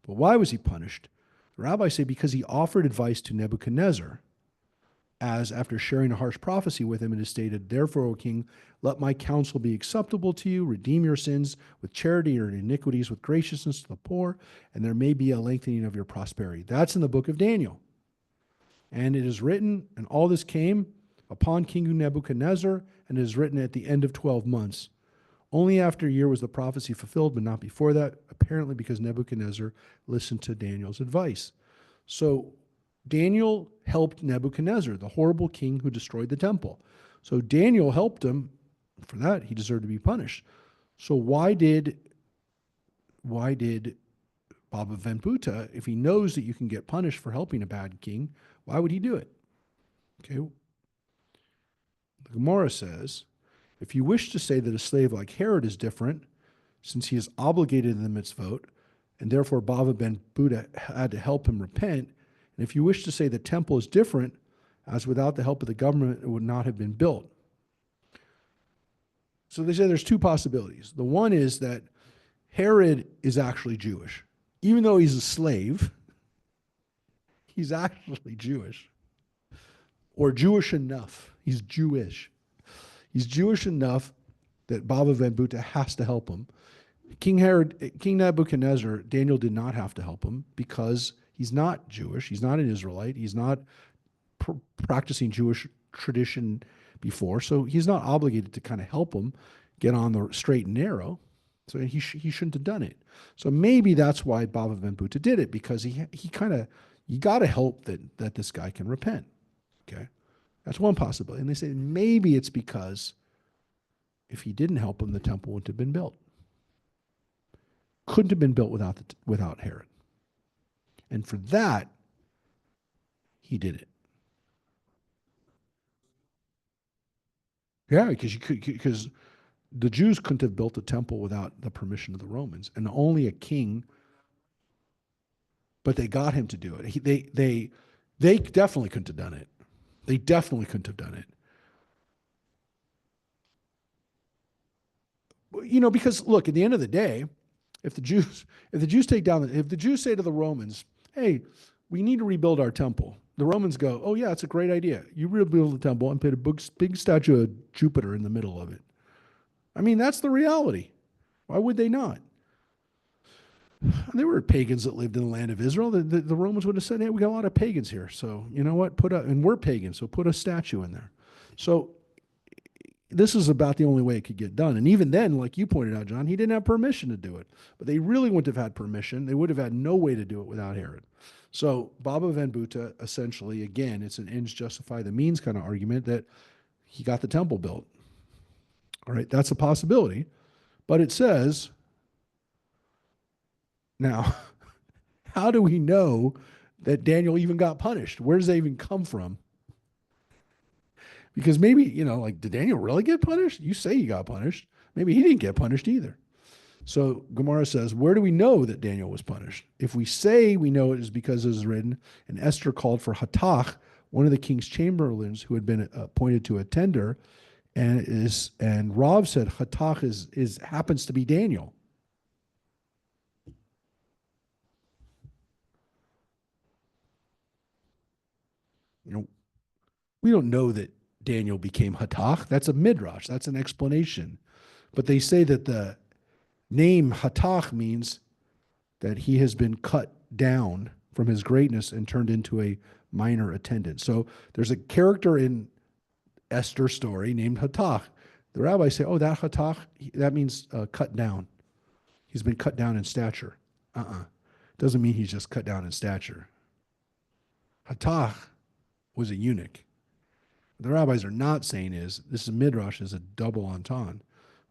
But why was he punished? The rabbis say because he offered advice to Nebuchadnezzar, as after sharing a harsh prophecy with him, it is stated, "Therefore, O king, let my counsel be acceptable to you. Redeem your sins with charity, or iniquities with graciousness to the poor, and there may be a lengthening of your prosperity." That's in the book of Daniel. And it is written, and all this came upon King Nebuchadnezzar, and it is written at the end of 12 months. Only after a year was the prophecy fulfilled, but not before that, apparently because Nebuchadnezzar listened to Daniel's advice. So Daniel helped Nebuchadnezzar, the horrible king who destroyed the temple. So Daniel helped him. For that, he deserved to be punished. So why did Baba Venbuta, if he knows that you can get punished for helping a bad king, why would he do it? Okay. The Gemara says, if you wish to say that a slave like Herod is different, since he is obligated in the mitzvot, and therefore Bava ben Buddha had to help him repent, and if you wish to say the temple is different, as without the help of the government, it would not have been built. So they say there's two possibilities. The one is that Herod is actually Jewish. Even though he's a slave, he's actually Jewish. Or Jewish enough. He's Jewish. He's Jewish enough that Baba Venbuta has to help him. King Nebuchadnezzar, Daniel did not have to help him because he's not Jewish. He's not an Israelite. He's not practicing Jewish tradition before. So he's not obligated to kind of help him get on the straight and narrow. So he shouldn't have done it. So maybe that's why Baba Venbuta did it, because you got to help that this guy can repent. Okay. That's one possibility. And they say maybe it's because if he didn't help him, the temple wouldn't have been built. Couldn't have been built without Herod. And for that, he did it. Yeah, because the Jews couldn't have built a temple without the permission of the Romans, and only a king. But they got him to do it. They definitely couldn't have done it. They definitely couldn't have done it. Because look, at the end of the day, if the Jews if the Jews say to the Romans, "Hey, we need to rebuild our temple," the Romans go, "Oh yeah, it's a great idea. You rebuild the temple and put a big statue of Jupiter in the middle of it." I mean, that's the reality. Why would they not? There were pagans that lived in the land of Israel. The Romans would have said, "Hey, we got a lot of pagans here, so you know what? And we're pagans, so put a statue in there." So this is about the only way it could get done. And even then, like you pointed out, John, he didn't have permission to do it. But they really wouldn't have had permission. They would have had no way to do it without Herod. So Baba Venbuta, essentially, again, it's an ends justify the means kind of argument that he got the temple built. All right, that's a possibility. But it says, now, how do we know that Daniel even got punished? Where does that even come from? Because maybe, did Daniel really get punished? You say he got punished. Maybe he didn't get punished either. So Gemara says, where do we know that Daniel was punished? If we say we know it is because it is written, and Esther called for Hathach, one of the king's chamberlains who had been appointed to attend her, and Rav said Hathach happens to be Daniel. We don't know that Daniel became Hathach. That's a midrash. That's an explanation. But they say that the name Hathach means that he has been cut down from his greatness and turned into a minor attendant. So there's a character in Esther's story named Hathach. The rabbis say, "Oh, that Hathach, that means cut down. He's been cut down in stature." Doesn't mean he's just cut down in stature. Hathach was a eunuch. What the rabbis are not saying is this is midrash is a double entendre,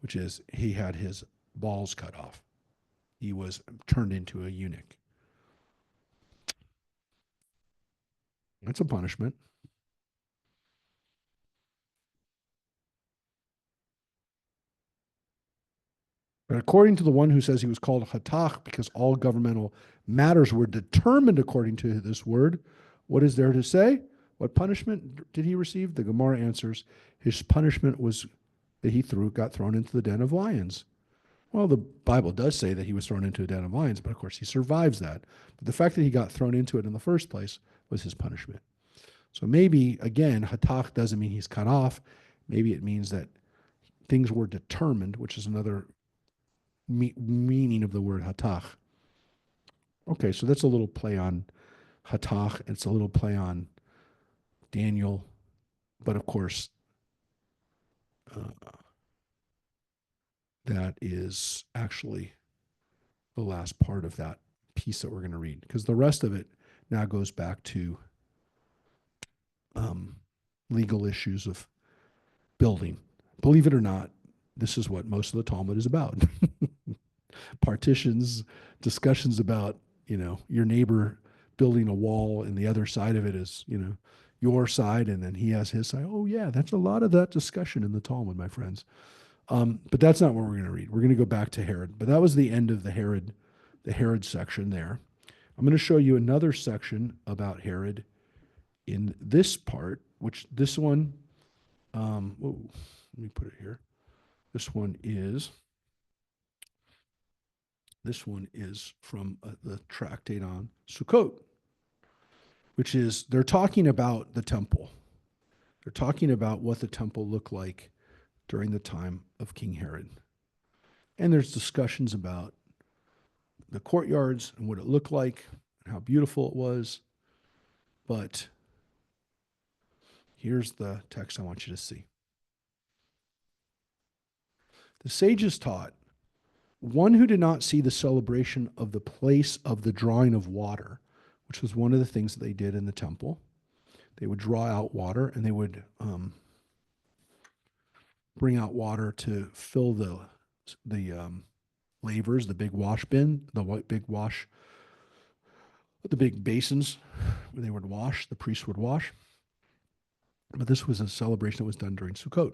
which is he had his balls cut off. He was turned into a eunuch. That's a punishment. But according to the one who says he was called Hathach because all governmental matters were determined according to this word, What is there to say? What punishment did he receive? The Gemara answers, his punishment was that he got thrown into the den of lions. Well, the Bible does say that he was thrown into a den of lions, but of course he survives that. But the fact that he got thrown into it in the first place was his punishment. So maybe, again, hatach doesn't mean he's cut off. Maybe it means that things were determined, which is another meaning of the word hatach. Okay, so that's a little play on hatach. It's a little play on Daniel. But of course, that is actually the last part of that piece that we're going to read, because the rest of it now goes back to legal issues of building. Believe it or not, this is what most of the Talmud is about. Partitions, discussions about, your neighbor building a wall and the other side of it is, your side, and then he has his side. Oh yeah, that's a lot of that discussion in the Talmud, my friends. But that's not what we're going to read. We're going to go back to Herod. But that was the end of the Herod section there. I'm going to show you another section about Herod in this part, which this one, let me put it here. This one is from the tractate on Sukkot, which is, they're talking about the temple. They're talking about what the temple looked like during the time of King Herod. And there's discussions about the courtyards and what it looked like and how beautiful it was. But here's the text I want you to see. The sages taught, one who did not see the celebration of the place of the drawing of water, which was one of the things that they did in the temple. They would draw out water, and they would bring out water to fill the lavers, the big wash bin, the big basins where they would wash, the priests would wash. But this was a celebration that was done during Sukkot.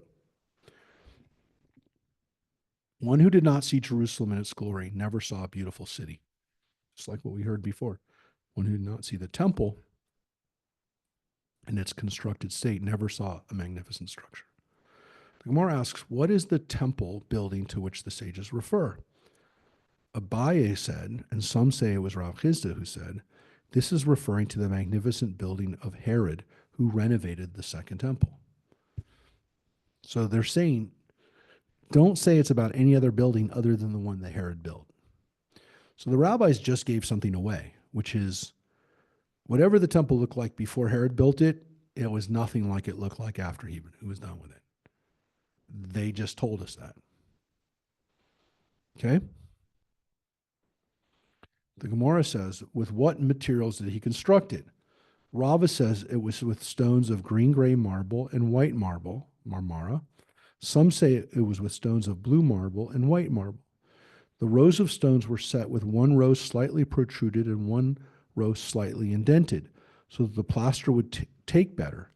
One who did not see Jerusalem in its glory never saw a beautiful city. Just like what we heard before. One who did not see the temple in its constructed state never saw a magnificent structure. The Gemara asks, what is the temple building to which the sages refer? Abaye said, and some say it was Rav Chisda who said, this is referring to the magnificent building of Herod, who renovated the second temple. So they're saying, don't say it's about any other building other than the one that Herod built. So the rabbis just gave something away, which is whatever the temple looked like before Herod built it, it was nothing like it looked like after he was done with it. They just told us that. Okay? The Gemara says, with what materials did he construct it? Rava says it was with stones of green-gray marble and white marble, marmara. Some say it was with stones of blue marble and white marble. The rows of stones were set with one row slightly protruded and one row slightly indented, so that the plaster would take better.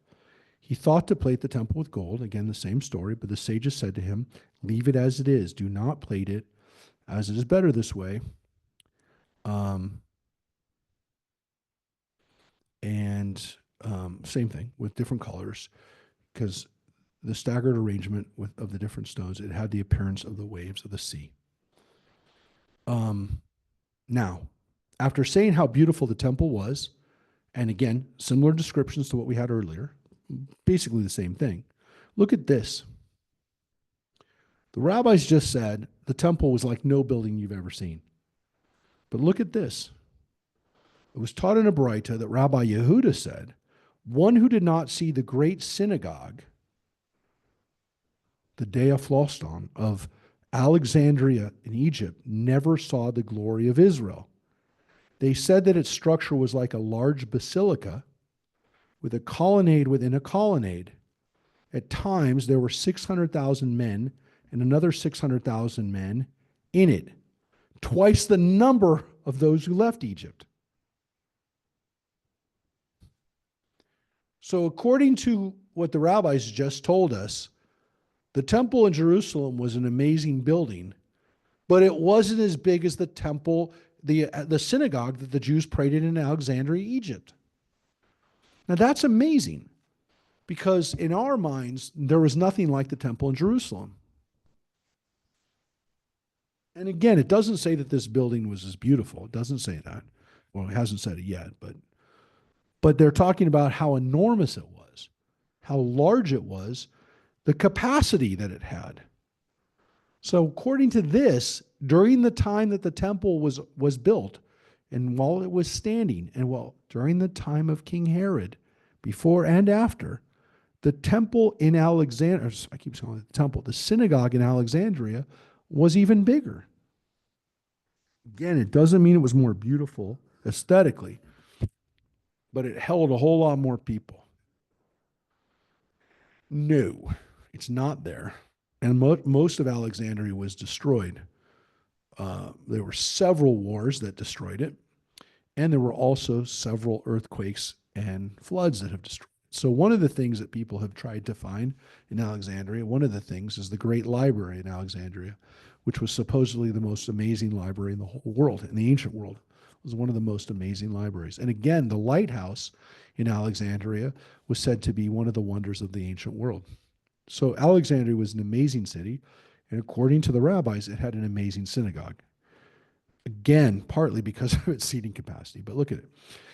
He thought to plate the temple with gold, again the same story, but the sages said to him, leave it as it is, do not plate it, as it is better this way. Same thing with different colors, because the staggered arrangement of the different stones, it had the appearance of the waves of the sea. Now, after saying how beautiful the temple was, and again, similar descriptions to what we had earlier, basically the same thing, look at this. The rabbis just said the temple was like no building you've ever seen. But look at this. It was taught in a Braita that Rabbi Yehuda said, one who did not see the great synagogue, the Dea Phlogiston of Alexandria in Egypt, never saw the glory of Israel. They said that its structure was like a large basilica with a colonnade within a colonnade. At times, there were 600,000 men and another 600,000 men in it, twice the number of those who left Egypt. So according to what the rabbis just told us, the temple in Jerusalem was an amazing building, but it wasn't as big as the temple, the synagogue that the Jews prayed in Alexandria, Egypt. Now that's amazing because in our minds, there was nothing like the temple in Jerusalem. And again, it doesn't say that this building was as beautiful. It doesn't say that. Well, it hasn't said it yet, but they're talking about how enormous it was, how large it was, the capacity that it had. So according to this, during the time that the temple was built, and while it was standing, and while during the time of King Herod, before and after, the temple in Alexandria, I keep saying the temple, the synagogue in Alexandria was even bigger. Again, it doesn't mean it was more beautiful aesthetically, but it held a whole lot more people. No, it's not there. And most of Alexandria was destroyed. There were several wars that destroyed it, and there were also several earthquakes and floods that have destroyed it. So one of the things that people have tried to find in Alexandria, one of the things is the Great Library in Alexandria, which was supposedly the most amazing library in the whole world, in the ancient world. It was one of the most amazing libraries. And again, the lighthouse in Alexandria was said to be one of the wonders of the ancient world. So Alexandria was an amazing city, and according to the rabbis, it had an amazing synagogue. Again, partly because of its seating capacity, but look at it.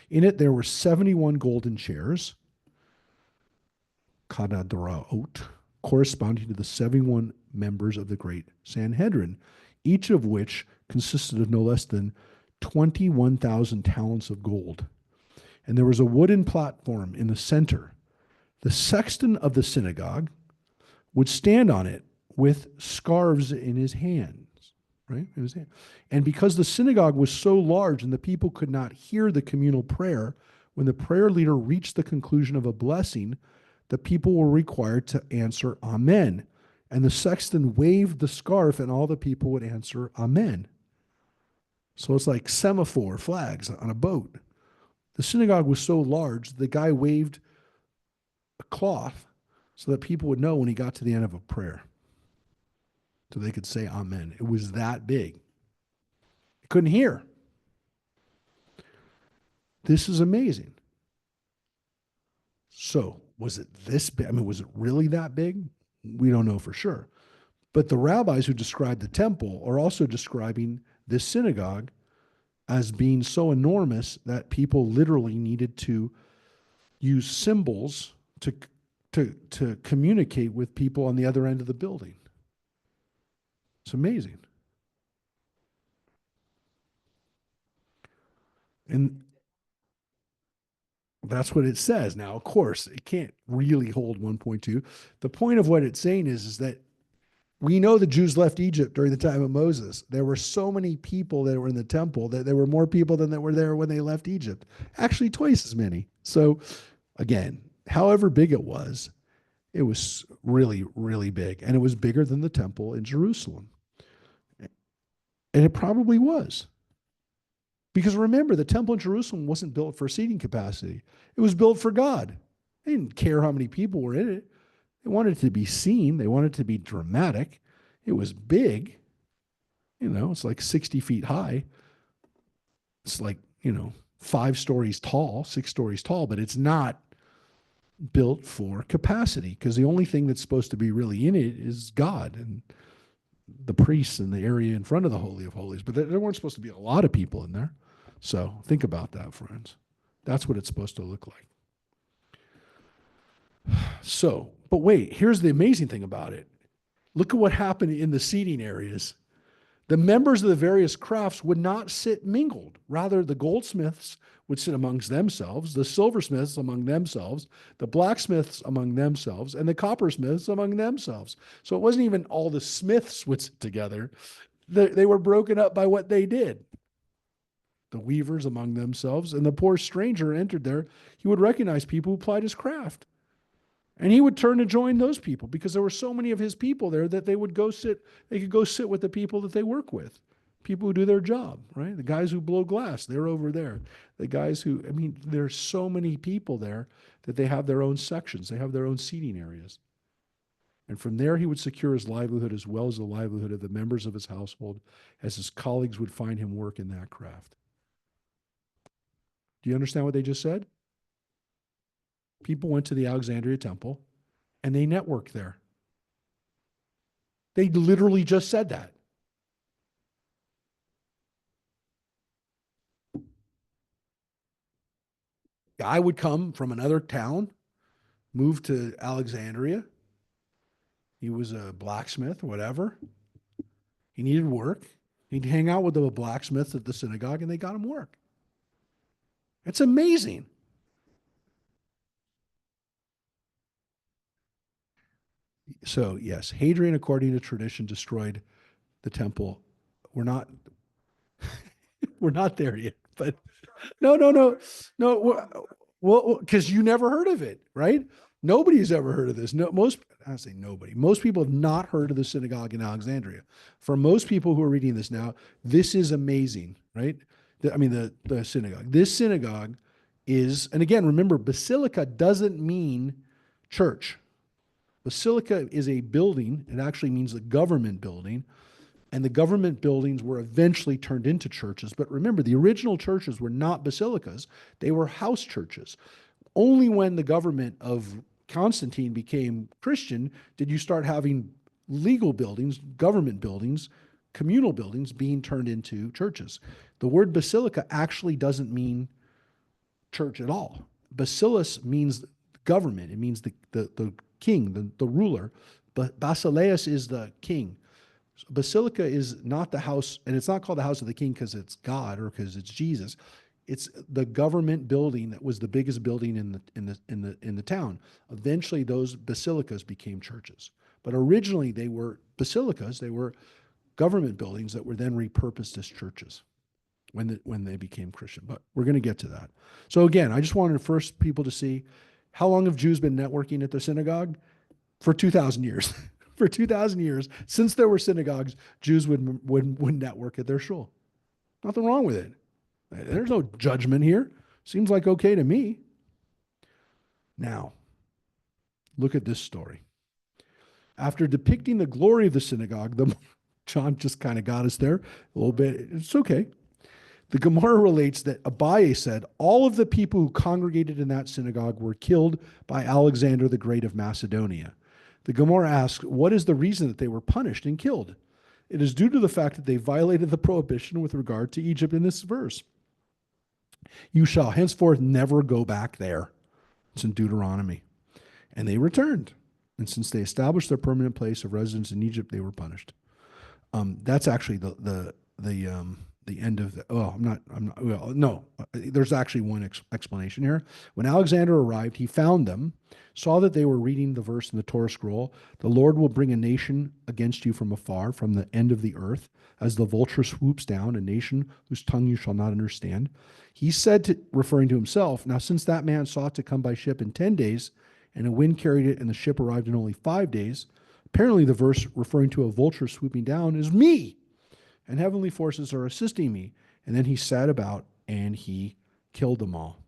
In it, there were 71 golden chairs, kadadraot, corresponding to the 71 members of the great Sanhedrin, each of which consisted of no less than 21,000 talents of gold. And there was a wooden platform in the center. The sexton of the synagogue would stand on it with scarves in his hands, right? In his hand. And because the synagogue was so large and the people could not hear the communal prayer, when the prayer leader reached the conclusion of a blessing, the people were required to answer Amen. And the sexton waved the scarf and all the people would answer Amen. So it's like semaphore flags on a boat. The synagogue was so large, the guy waved a cloth so that people would know when he got to the end of a prayer. So they could say Amen. It was that big. You couldn't hear. This is amazing. So, was it this big? I mean, was it really that big? We don't know for sure. But the rabbis who described the temple are also describing this synagogue as being so enormous that people literally needed to use symbols to communicate with people on the other end of the building. It's amazing. And that's what it says. Now, of course, it can't really hold 1.2. The point of what it's saying is that we know the Jews left Egypt during the time of Moses. There were so many people that were in the temple that there were more people than that were there when they left Egypt. Actually, twice as many. So, again, however big it was really, really big. And it was bigger than the temple in Jerusalem. And it probably was. Because remember, the temple in Jerusalem wasn't built for seating capacity. It was built for God. They didn't care how many people were in it. They wanted it to be seen. They wanted it to be dramatic. It was big. You know, it's like 60 feet high. It's like, 5 stories tall, 6 stories tall, but it's not built for capacity because the only thing that's supposed to be really in it is God and the priests in the area in front of the Holy of Holies. But there weren't supposed to be a lot of people in there. So think about that, friends. That's what it's supposed to look like. So, but wait, here's the amazing thing about it. Look at what happened in the seating areas. The members of the various crafts would not sit mingled. Rather, the goldsmiths would sit amongst themselves, the silversmiths among themselves, the blacksmiths among themselves, and the coppersmiths among themselves. So it wasn't even all the smiths would sit together. They were broken up by what they did. The weavers among themselves, and the poor stranger entered there, he would recognize people who plied his craft. And he would turn to join those people because there were so many of his people there that they could go sit with the people that they work with, people who do their job, right? The guys who blow glass, they're over there. The guys there's so many people there that they have their own sections. They have their own seating areas. And from there, he would secure his livelihood as well as the livelihood of the members of his household as his colleagues would find him work in that craft. Do you understand what they just said? people went to the Alexandria temple and they networked there. They literally just said that. Guy would come from another town, move to Alexandria. He was a blacksmith, whatever. He needed work. He'd hang out with the blacksmiths at the synagogue and they got him work. It's amazing. So, yes, Hadrian, according to tradition, destroyed the temple. We're not we're not there yet, but no. Well, because you never heard of it, right? Nobody's ever heard of this. No, I say nobody. Most people have not heard of the synagogue in Alexandria. For most people who are reading this now, this is amazing, right? The synagogue. This synagogue is, and again, remember, basilica doesn't mean church. Basilica is a building. It actually means the government building. And the government buildings were eventually turned into churches. But remember, the original churches were not basilicas, they were house churches. Only when the government of Constantine became Christian did you start having legal buildings, government buildings, communal buildings being turned into churches. The word basilica actually doesn't mean church at all. Basilis means government, it means the king, the ruler. But Basileus is the king. Basilica is not the house, and it's not called the house of the king because it's God or because it's Jesus. It's the government building that was the biggest building in the town. Eventually, those basilicas became churches, but originally they were basilicas. They were government buildings that were then repurposed as churches when they became Christian. But we're going to get to that. So again, I just wanted first people to see how long have Jews been networking at the synagogue? For 2,000 years. For 2,000 years, since there were synagogues, Jews would network at their shul. Nothing wrong with it. There's no judgment here. Seems like okay to me. Now, look at this story. After depicting the glory of the synagogue, John just kind of got us there a little bit. It's okay. The Gemara relates that Abaye said, all of the people who congregated in that synagogue were killed by Alexander the Great of Macedonia. The Gemara asks, what is the reason that they were punished and killed? It is due to the fact that they violated the prohibition with regard to Egypt in this verse. You shall henceforth never go back there. It's in Deuteronomy. And they returned. And since they established their permanent place of residence in Egypt, they were punished. That's actually the end of the, there's actually one explanation here. When Alexander arrived, he found them, saw that they were reading the verse in the Torah scroll, the Lord will bring a nation against you from afar, from the end of the earth, as the vulture swoops down, a nation whose tongue you shall not understand. He said, referring to himself, now since that man sought to come by ship in 10 days, and a wind carried it, and the ship arrived in only 5 days, apparently the verse referring to a vulture swooping down is me. And heavenly forces are assisting me. And then he sat about and he killed them all.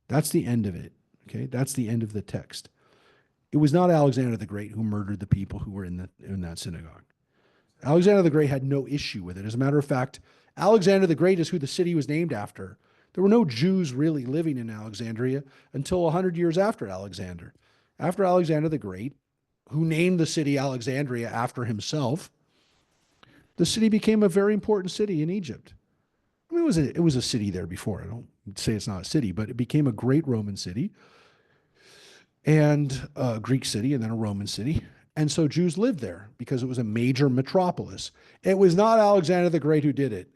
That's the end of it. Okay, that's the end of the text. It was not Alexander the Great who murdered the people who were in that synagogue. Alexander the Great had no issue with it. As a matter of fact, Alexander the Great is who the city was named after. There were no Jews really living in Alexandria until 100 years after Alexander. After Alexander the Great, who named the city Alexandria after himself, the city became a very important city in Egypt. I mean, it was a city there before. I don't say it's not a city, but it became a great Roman city and a Greek city and then a Roman city. And so Jews lived there because it was a major metropolis. It was not Alexander the Great who did it.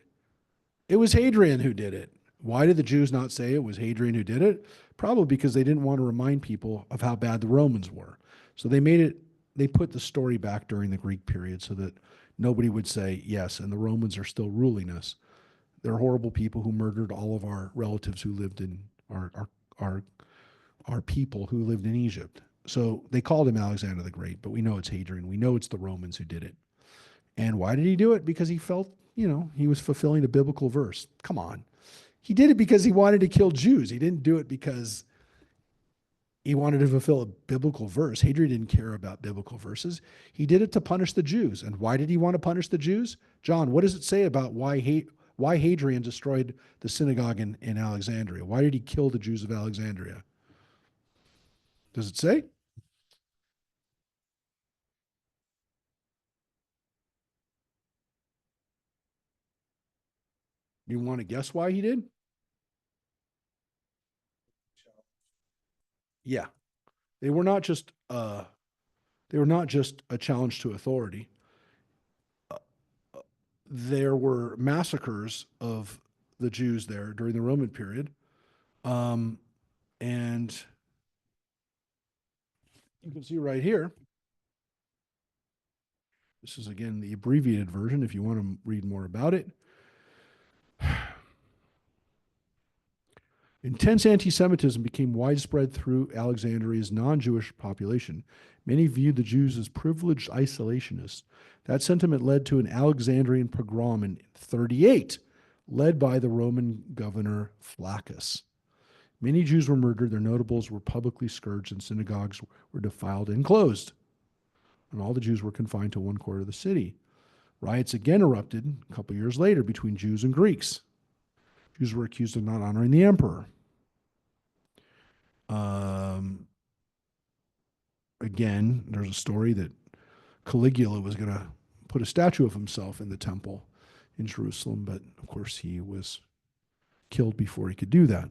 It was Hadrian who did it. Why did the Jews not say it was Hadrian who did it? Probably because they didn't want to remind people of how bad the Romans were. So they put the story back during the Greek period so that nobody would say, yes, and the Romans are still ruling us. They're horrible people who murdered all of our relatives who lived in our people who lived in Egypt. So they called him Alexander the Great, but we know it's Hadrian. We know it's the Romans who did it. And why did he do it? Because he felt, he was fulfilling a biblical verse. Come on. He did it because he wanted to kill Jews. He didn't do it because he wanted to fulfill a biblical verse. Hadrian didn't care about biblical verses. He did it to punish the Jews. And why did he want to punish the Jews? John, what does it say about why Hadrian destroyed the synagogue in Alexandria? Why did he kill the Jews of Alexandria? Does it say? You want to guess why he did? Yeah. They were not just a challenge to authority. There were massacres of the Jews there during the Roman period. Um, and you can see right here, this is again the abbreviated version if you want to read more about it. Intense anti Semitism became widespread through Alexandria's non Jewish population. Many viewed the Jews as privileged isolationists. That sentiment led to an Alexandrian pogrom in 38, led by the Roman governor Flaccus. Many Jews were murdered, their notables were publicly scourged, and synagogues were defiled and closed. And all the Jews were confined to one quarter of the city. Riots again erupted a couple years later between Jews and Greeks. Jews were accused of not honoring the emperor. Again, there's a story that Caligula was going to put a statue of himself in the temple in Jerusalem, but of course he was killed before he could do that.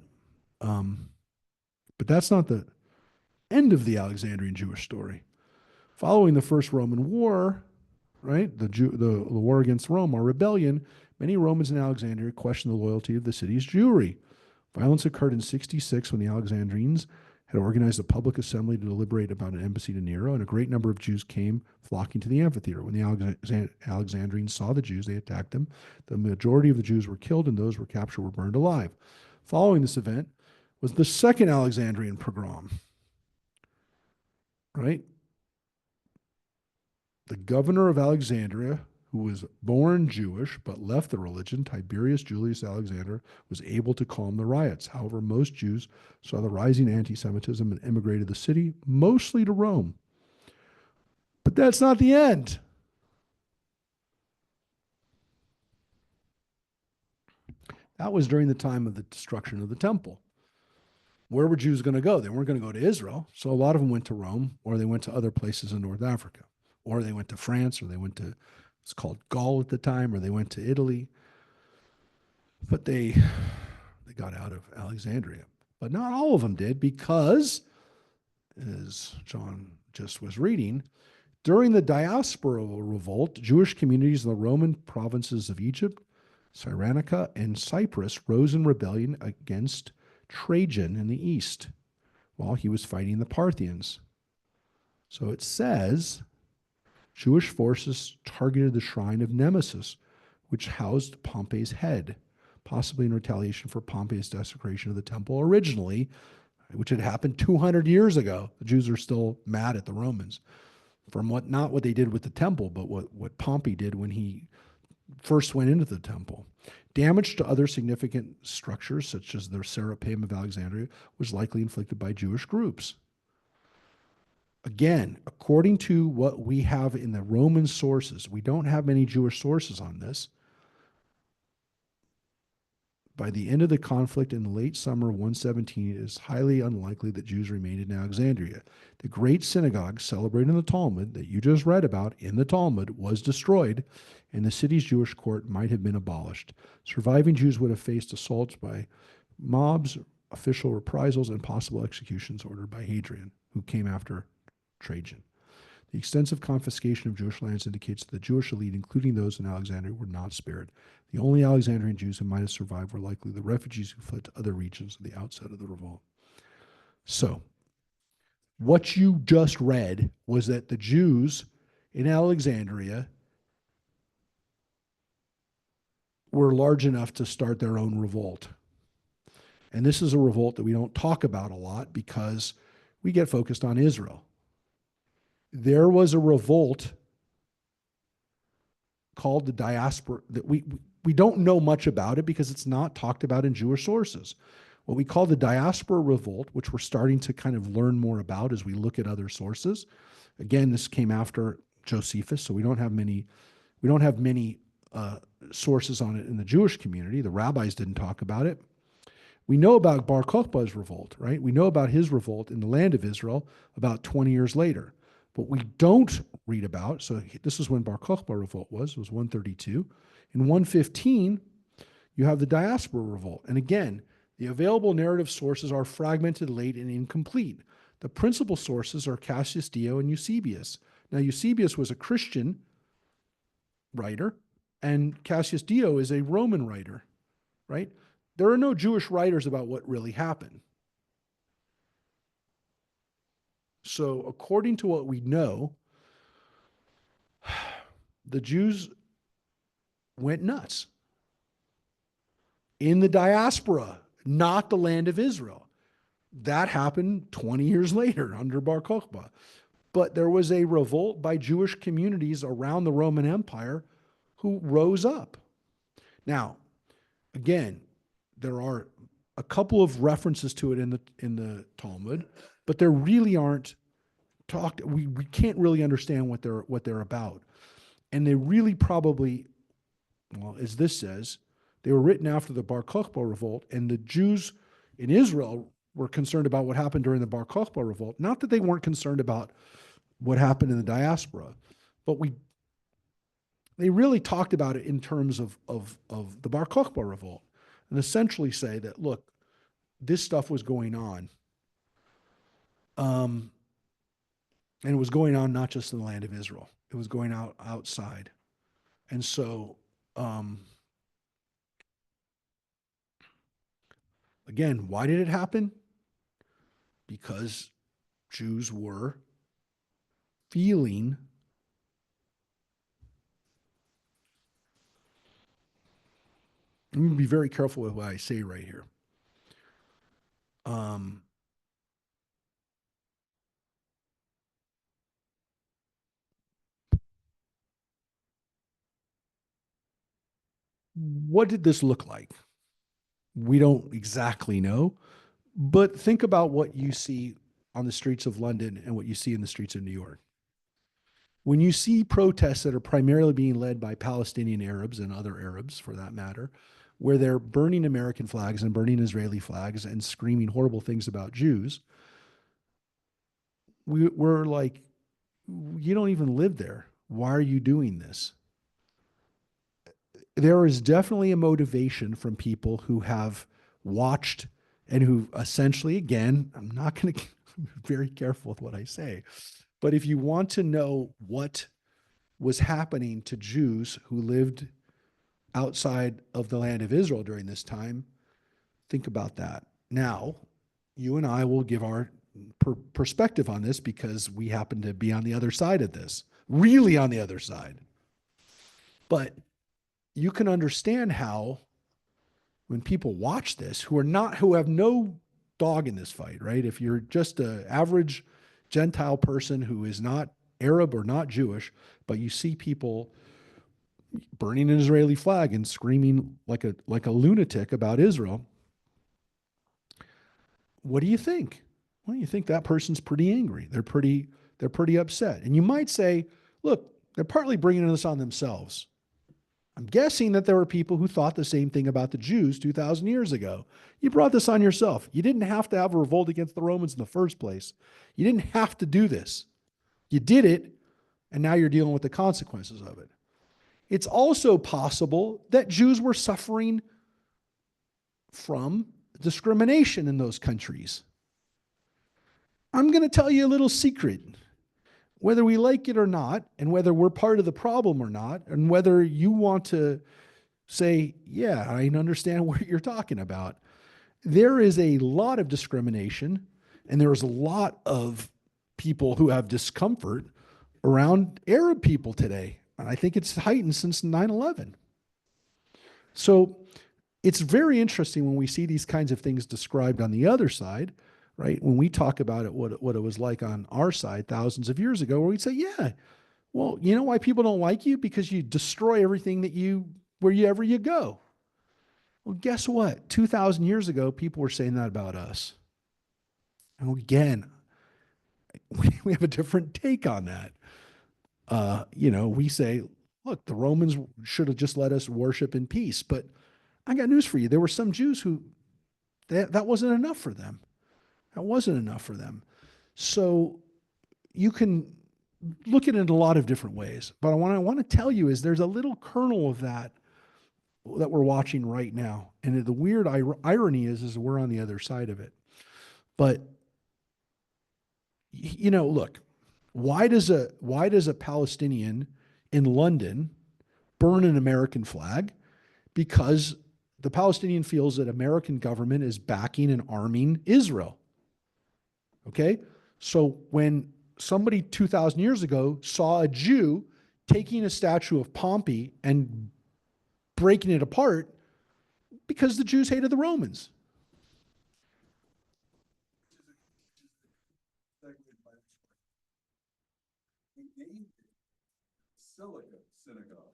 But that's not the end of the Alexandrian Jewish story. Following the First Roman War, right, the war against Rome, or rebellion, many Romans in Alexandria questioned the loyalty of the city's Jewry. Violence occurred in 66 when the Alexandrians had organized a public assembly to deliberate about an embassy to Nero, and a great number of Jews came flocking to the amphitheater. When the Alexandrians saw the Jews, they attacked them. The majority of the Jews were killed, and those who were captured were burned alive. Following this event was the Second Alexandrian pogrom. Right? The governor of Alexandria, who was born Jewish but left the religion, Tiberius Julius Alexander, was able to calm the riots. However, most Jews saw the rising anti-Semitism and emigrated the city, mostly to Rome. But that's not the end. That was during the time of the destruction of the temple. Where were Jews going to go? They weren't going to go to Israel. So a lot of them went to Rome, or they went to other places in North Africa, or they went to France, or they went to, it's called Gaul at the time, or they went to Italy. But they got out of Alexandria. But not all of them did, because, as John just was reading, during the diaspora revolt, Jewish communities in the Roman provinces of Egypt, Cyrenaica, and Cyprus rose in rebellion against Trajan in the east while he was fighting the Parthians. So it says Jewish forces targeted the shrine of Nemesis, which housed Pompey's head, possibly in retaliation for Pompey's desecration of the temple originally, which had happened 200 years ago. The Jews are still mad at the Romans from not what they did with the temple, but what Pompey did when he first went into the temple. Damage to other significant structures, such as the Serapeum of Alexandria, was likely inflicted by Jewish groups. Again, according to what we have in the Roman sources, we don't have many Jewish sources on this. By the end of the conflict in the late summer of 117, it is highly unlikely that Jews remained in Alexandria. The great synagogue celebrating the Talmud that you just read about in the Talmud was destroyed, and the city's Jewish court might have been abolished. Surviving Jews would have faced assaults by mobs, official reprisals, and possible executions ordered by Hadrian, who came after Trajan. The extensive confiscation of Jewish lands indicates that the Jewish elite, including those in Alexandria, were not spared. The only Alexandrian Jews who might have survived were likely the refugees who fled to other regions at the outset of the revolt. So, what you just read was that the Jews in Alexandria were large enough to start their own revolt. And this is a revolt that we don't talk about a lot because we get focused on Israel. There was a revolt called the diaspora that we don't know much about it because it's not talked about in Jewish sources. What we call the diaspora revolt, which we're starting to kind of learn more about as we look at other sources. Again, this came after Josephus, so we don't have many sources on it in the Jewish community. The rabbis didn't talk about it. We know about Bar Kokhba's revolt, right? We know about his revolt in the land of Israel about 20 years later. But we don't read about, so this is when Bar Kokhba revolt was 132. In 115, you have the diaspora revolt. And again, the available narrative sources are fragmented, late, and incomplete. The principal sources are Cassius Dio and Eusebius. Now, Eusebius was a Christian writer, and Cassius Dio is a Roman writer, right? There are no Jewish writers about what really happened. So, according to what we know, the Jews went nuts in the diaspora, not the land of Israel. That happened 20 years later under Bar Kokhba. But there was a revolt by Jewish communities around the Roman Empire who rose up. Now, again, there are a couple of references to it in the Talmud, but there really aren't talked. We can't really understand what they're about. And they really probably, well, as this says, they were written after the Bar Kokhba revolt, and the Jews in Israel were concerned about what happened during the Bar Kokhba revolt. Not that they weren't concerned about what happened in the diaspora, but they really talked about it in terms of the Bar Kokhba revolt, and essentially say that, look, this stuff was going on. And it was going on not just in the land of Israel. It was going outside. And so, again, why did it happen? Because Jews were feeling I'm going to be very careful with what I say right here. What did this look like? We don't exactly know, but think about what you see on the streets of London and what you see in the streets of New York. When you see protests that are primarily being led by Palestinian Arabs and other Arabs, for that matter, where they're burning American flags and burning Israeli flags and screaming horrible things about Jews, we're like, you don't even live there. Why are you doing this? There is definitely a motivation from people who have watched and who essentially, again, I'm not going to be very careful with what I say, but if you want to know what was happening to Jews who lived outside of the land of Israel during this time, think about that. Now, you and I will give our perspective on this because we happen to be on the other side of this, really on the other side. But you can understand how when people watch this who have no dog in this fight, right? If you're just an average Gentile person who is not Arab or not Jewish, but you see people burning an Israeli flag and screaming like a lunatic about Israel, what do you think? Well, you think that person's pretty angry. They're pretty upset. And you might say, look, they're partly bringing this on themselves. I'm guessing that there were people who thought the same thing about the Jews 2,000 years ago. You brought this on yourself. You didn't have to have a revolt against the Romans in the first place. You didn't have to do this. You did it, and now you're dealing with the consequences of it. It's also possible that Jews were suffering from discrimination in those countries. I'm going to tell you a little secret. Whether we like it or not, and whether we're part of the problem or not, and whether you want to say, yeah, I understand what you're talking about, there is a lot of discrimination, and there's a lot of people who have discomfort around Arab people today. And I think it's heightened since 9/11. So it's very interesting when we see these kinds of things described on the other side, right? When we talk about it, what it was like on our side thousands of years ago, where we'd say, yeah, well, you know why people don't like you? Because you destroy everything wherever you go. Well, guess what? 2,000 years ago, people were saying that about us. And again, we have a different take on that. We say, look, the Romans should have just let us worship in peace. But I got news for you. There were some Jews who That wasn't enough for them. That wasn't enough for them. So you can look at it in a lot of different ways. But what I want to tell you is there's a little kernel of that we're watching right now. And the weird irony is we're on the other side of it. But look, why does a Palestinian in London burn an American flag? Because the Palestinian feels that American government is backing and arming Israel. Okay? So when somebody 2,000 years ago saw a Jew taking a statue of Pompey and breaking it apart because the Jews hated the Romans. Synagogue.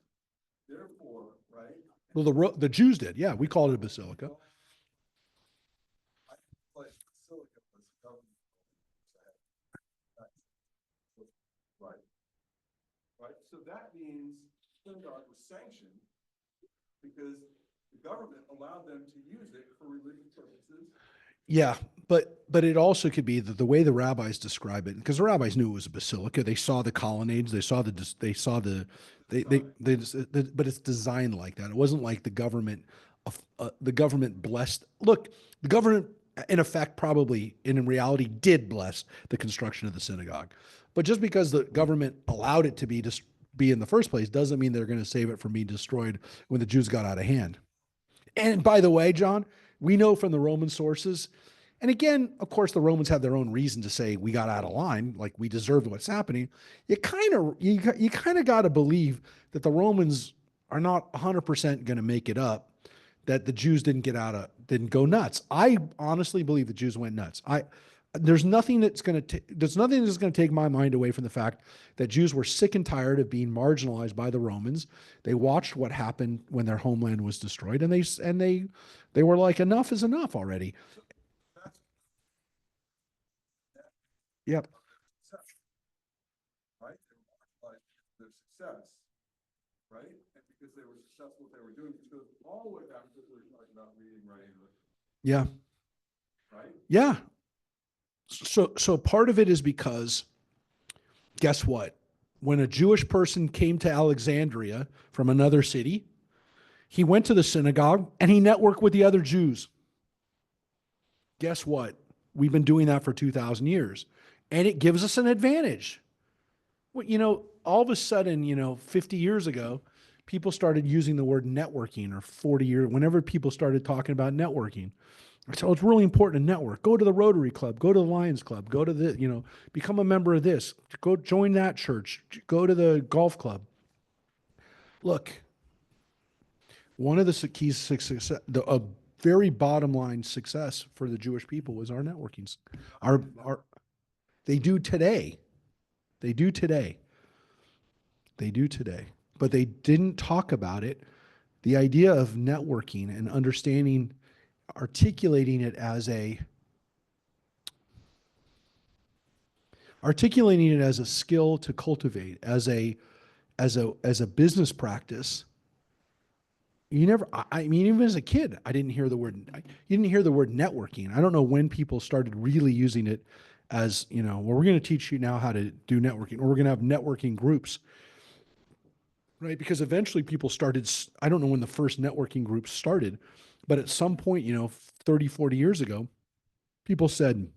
Therefore, right? Well, the Jews did. Yeah, we called it a basilica. Like basilica was government. Right. Right. So that means synagogue was sanctioned because the government allowed them to use it for religious purposes. Yeah, but it also could be that the way the rabbis describe it, because the rabbis knew it was a basilica. They saw the colonnades. But it's designed like that. It wasn't like the government blessed. Look, the government, in effect, probably in reality, did bless the construction of the synagogue. But just because the government allowed it to be in the first place doesn't mean they're going to save it from being destroyed when the Jews got out of hand. And by the way, John, we know from the Roman sources, and again, of course, the Romans have their own reason to say we got out of line, like we deserved what's happening. You kind of got to believe that the Romans are not 100% going to make it up, that the Jews didn't go nuts. I honestly believe the Jews went nuts. There's nothing that's going to take my mind away from the fact that Jews were sick and tired of being marginalized by the Romans. They watched what happened when their homeland was destroyed, and they were like, enough is enough already. Yep. Right? They were like their success, right? And because they were successful what they were doing, which goes all the way back to what we were talking about reading, writing, Yeah. right? Yeah. So part of it is because guess what? When a Jewish person came to Alexandria from another city, he went to the synagogue and he networked with the other Jews. Guess what? We've been doing that for 2,000 years. And it gives us an advantage. Well, all of a sudden, 50 years ago, people started using the word networking, or 40 years, whenever people started talking about networking. So it's really important to network. Go to the Rotary Club, go to the Lions Club, go to become a member of this, go join that church, go to the golf club. Look, one of the keys to success, a very bottom line success for the Jewish people was our networking. Our They do today. They do today. They do today. But they didn't talk about it. The idea of networking and understanding, articulating it as a skill to cultivate, as a business practice. I mean, even as a kid, you didn't hear the word networking. I don't know when people started really using it as, well, we're going to teach you now how to do networking, or we're going to have networking groups, right? Because eventually people started, I don't know when the first networking groups started, but at some point, 30, 40 years ago, people said,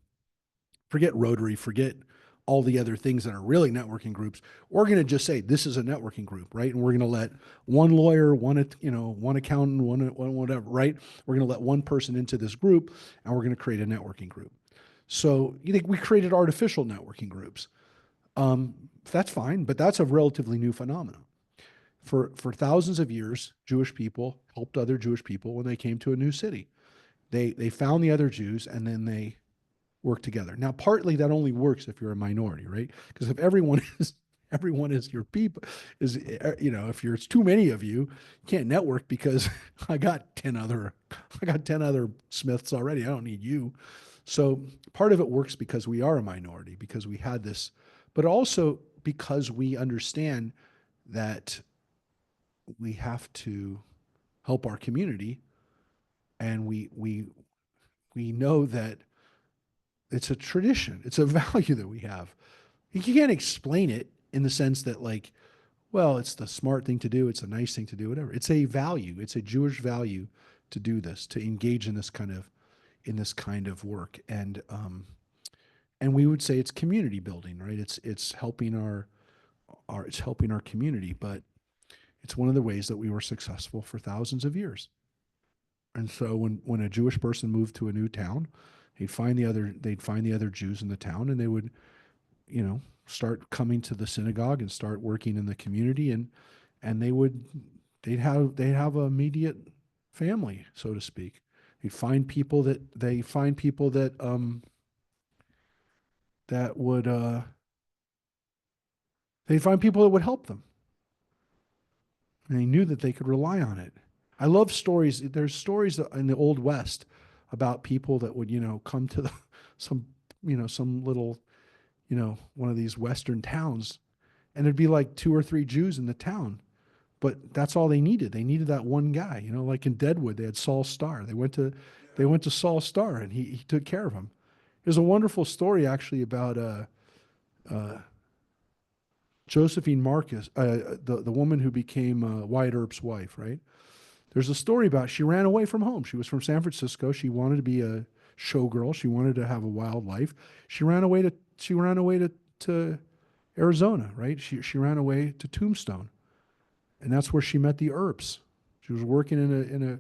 forget Rotary, forget all the other things that are really networking groups. We're going to just say this is a networking group, right? And we're going to let one lawyer, one accountant, one whatever, right? We're going to let one person into this group, and we're going to create a networking group. So you think we created artificial networking groups? That's fine, but that's a relatively new phenomenon. For thousands of years, Jewish people helped other Jewish people when they came to a new city. They found the other Jews, and then they work together. Now, partly that only works if you're a minority, right? Because if everyone is your people, if it's too many of you, you can't network because I got 10 other Smiths already. I don't need you. So part of it works because we are a minority, because we had this, but also because we understand that we have to help our community, and we know that it's a tradition, it's a value that we have. You can't explain it in the sense that, like, well, it's the smart thing to do, it's a nice thing to do, whatever. It's a value, it's a Jewish value to do this, to engage in this kind of work. And we would say it's community building, right? It's helping our it's helping our community, but it's one of the ways that we were successful for thousands of years. And so when a Jewish person moved to a new town, they'd find the other Jews in the town, and they would, start coming to the synagogue and start working in the community, and they'd have a immediate family, so to speak. They find people that would they find people that would help them, and they knew that they could rely on it. I love stories. There's stories in the Old West about people that would, come to some, some little, one of these Western towns, and there'd be like two or three Jews in the town, but that's all they needed. They needed that one guy, like in Deadwood, they had Saul Starr. They went to Saul Starr, and he took care of them. There's a wonderful story actually about uh, Josephine Marcus, the woman who became Wyatt Earp's wife, right? There's a story about she ran away from home. She was from San Francisco. She wanted to be a showgirl. She wanted to have a wild life. She ran away to Arizona, right? She ran away to Tombstone, and that's where she met the Earps. She was working in a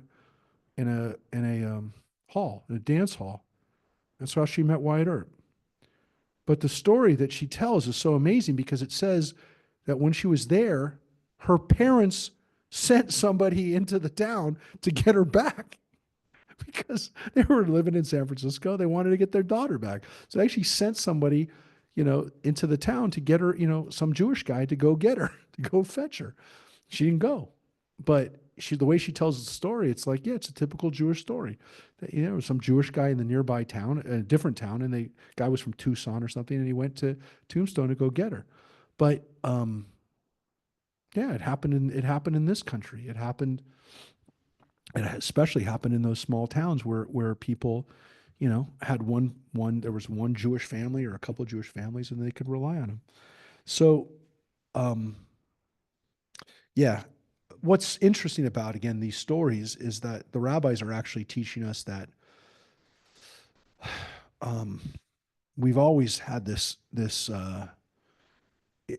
hall, in a dance hall. That's how she met Wyatt Earp. But the story that she tells is so amazing because it says that when she was there, her parents sent somebody into the town to get her back because they were living in San Francisco. They wanted to get their daughter back. So they actually sent somebody, into the town to get her, some Jewish guy to go get her, to go fetch her. She didn't go. But the way she tells the story, it's like, yeah, it's a typical Jewish story. Some Jewish guy in the nearby town, a different town, and the guy was from Tucson or something, and he went to Tombstone to go get her. But yeah, it happened in this country. It especially happened in those small towns where people, had there was one Jewish family or a couple of Jewish families, and they could rely on them. So, um, yeah, what's interesting about, again, these stories is that the rabbis are actually teaching us that um, we've always had this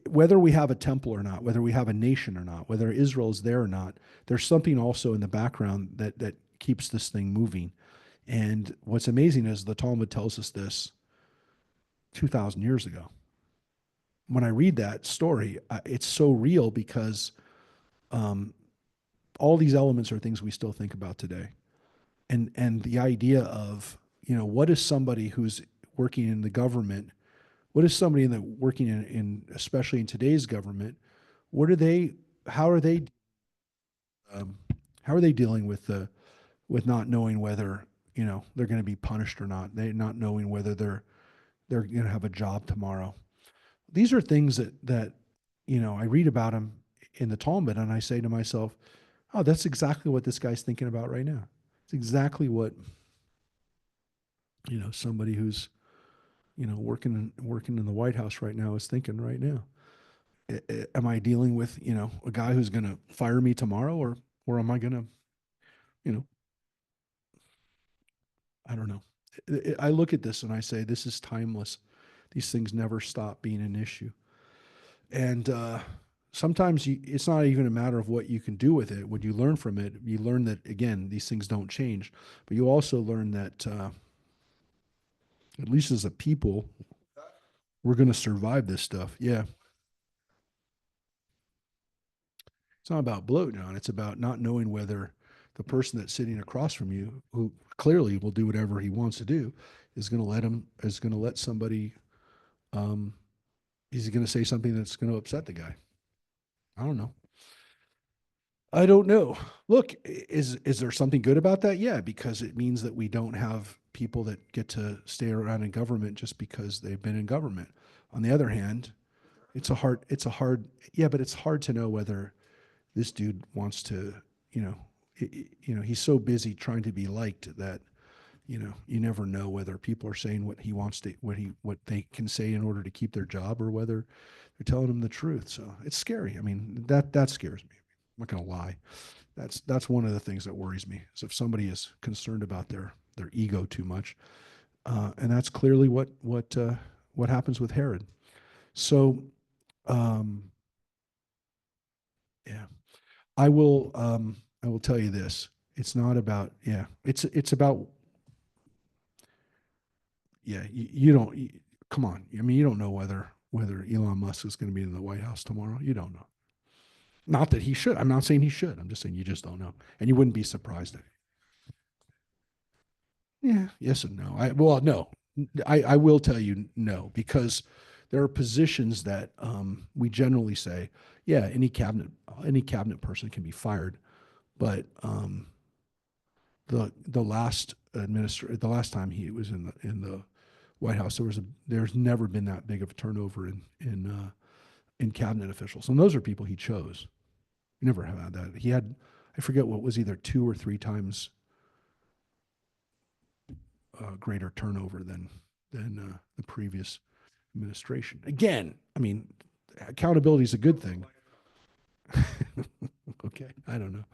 whether we have a temple or not, whether we have a nation or not, whether Israel is there or not, there's something also in the background that keeps this thing moving. And what's amazing is the Talmud tells us this 2,000 years ago. When I read that story, it's so real because um, all these elements are things we still think about today. And the idea of, what is somebody who's working in the government, what is somebody working in especially in today's government, what are they how are they um, how are they dealing with not knowing whether, they're going to be punished or not, they not knowing whether they're going to have a job tomorrow. These are things that I read about them in the Talmud, and I say to myself, oh, that's exactly what this guy's thinking about right now. It's exactly what, somebody who's, working in the White House right now is thinking right now. Am I dealing with, a guy who's going to fire me tomorrow, or am I going to, you know, I don't know. I look at this and I say, this is timeless. These things never stop being an issue. And sometimes it's not even a matter of what you can do with it. What you learn from it, you learn that, again, these things don't change. But you also learn that, at least as a people, we're going to survive this stuff. Yeah. It's not about bloat, John. It's about not knowing whether the person that's sitting across from you, who clearly will do whatever he wants to do, is going to let somebody, um, is going to say something that's going to upset the guy. I don't know. I don't know. Look, is there something good about that? Yeah, because it means that we don't have people that get to stay around in government just because they've been in government. On the other hand, yeah, but it's hard to know whether this dude wants to, you know, he's so busy trying to be liked that, you never know whether people are saying what he wants to, what they can say in order to keep their job, or whether they're telling him the truth. So it's scary. I mean, that scares me. I'm not going to lie. That's one of the things that worries me, is if somebody is concerned about their ego too much, and that's clearly what happens with Herod. So, yeah, I will tell you this. It's not about, yeah, it's about, yeah, you don't, come on. I mean, you don't know whether Elon Musk is going to be in the White House tomorrow. You don't know. Not that he should. I'm not saying he should. I'm just saying you just don't know, and you wouldn't be surprised at it. Yeah, yes and no. No. I will tell you no, because there are positions that we generally say, yeah, any cabinet person can be fired, but the last time he was in the White House, there's never been that big of a turnover in cabinet officials, and those are people he chose. You never have had that. He had, I forget what was, either 2 or 3 times greater turnover than the previous administration. Again, I mean, accountability is a good thing. Okay, I don't know.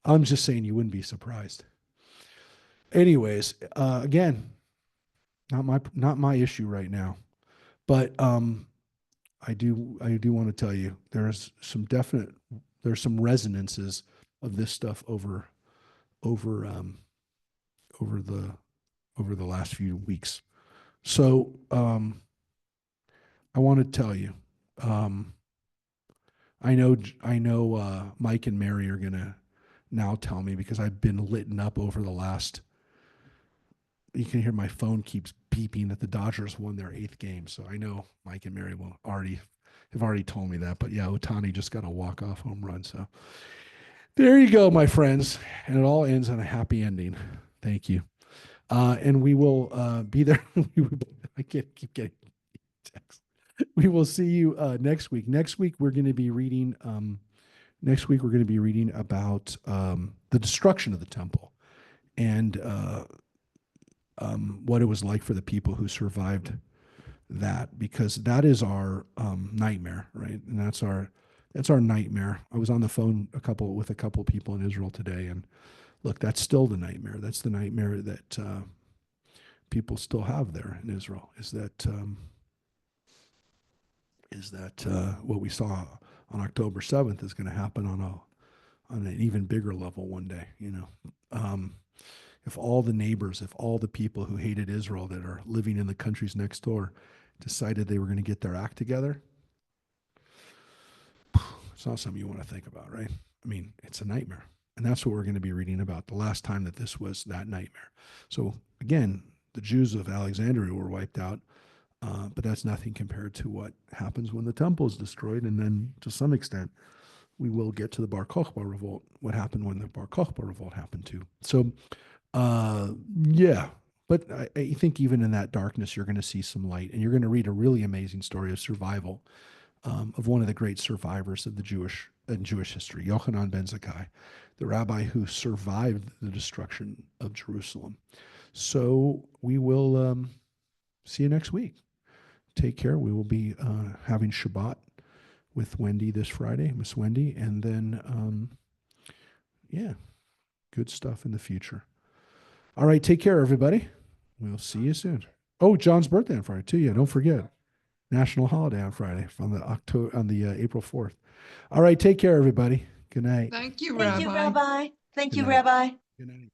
I'm just saying you wouldn't be surprised. Anyways, again, not my issue right now, but I do want to tell you there's some resonances of this stuff over over the over the last few weeks. So I want to tell you, I know Mike and Mary are gonna now tell me, because I've been litten up over the last. You can hear my phone keeps beeping that the Dodgers won their 8th game. So I know Mike and Mary have already told me that. But yeah, Otani just got a walk-off home run. So there you go, my friends. And it all ends on a happy ending. Thank you. And we will be there. I can't keep getting texts. We will see you next week. Next week we're going to be reading. Next week we're going to be reading about the destruction of the temple, and what it was like for the people who survived that, because that is our nightmare, right? And that's our nightmare. I was on the phone with a couple of people in Israel today, and look, that's still the nightmare. That's the nightmare that people still have there in Israel. Is that what we saw on October 7th is going to happen on an even bigger level one day? If all the neighbors, if all the people who hated Israel that are living in the countries next door decided they were going to get their act together, it's not something you want to think about, right? I mean, it's a nightmare. And that's what we're going to be reading about, the last time that this was that nightmare. So again, the Jews of Alexandria were wiped out, but that's nothing compared to what happens when the temple is destroyed. And then to some extent, we will get to the Bar Kokhba revolt, what happened when the Bar Kokhba revolt happened too. So yeah, but I think even in that darkness, you're going to see some light, and you're going to read a really amazing story of survival of one of the great survivors of the Jewish history, Yochanan ben Zakkai, the rabbi who survived the destruction of Jerusalem. So we will see you next week. Take care. We will be having Shabbat with Wendy this Friday, Miss Wendy, and then yeah, good stuff in the future. All right, take care, everybody. We'll see you soon. Oh, John's birthday on Friday too. Yeah, don't forget. National holiday on Friday on the April 4th. All right, take care, everybody. Good night. Thank you, Thank you, Rabbi. Rabbi. Thank Good you, night. Rabbi. Good night.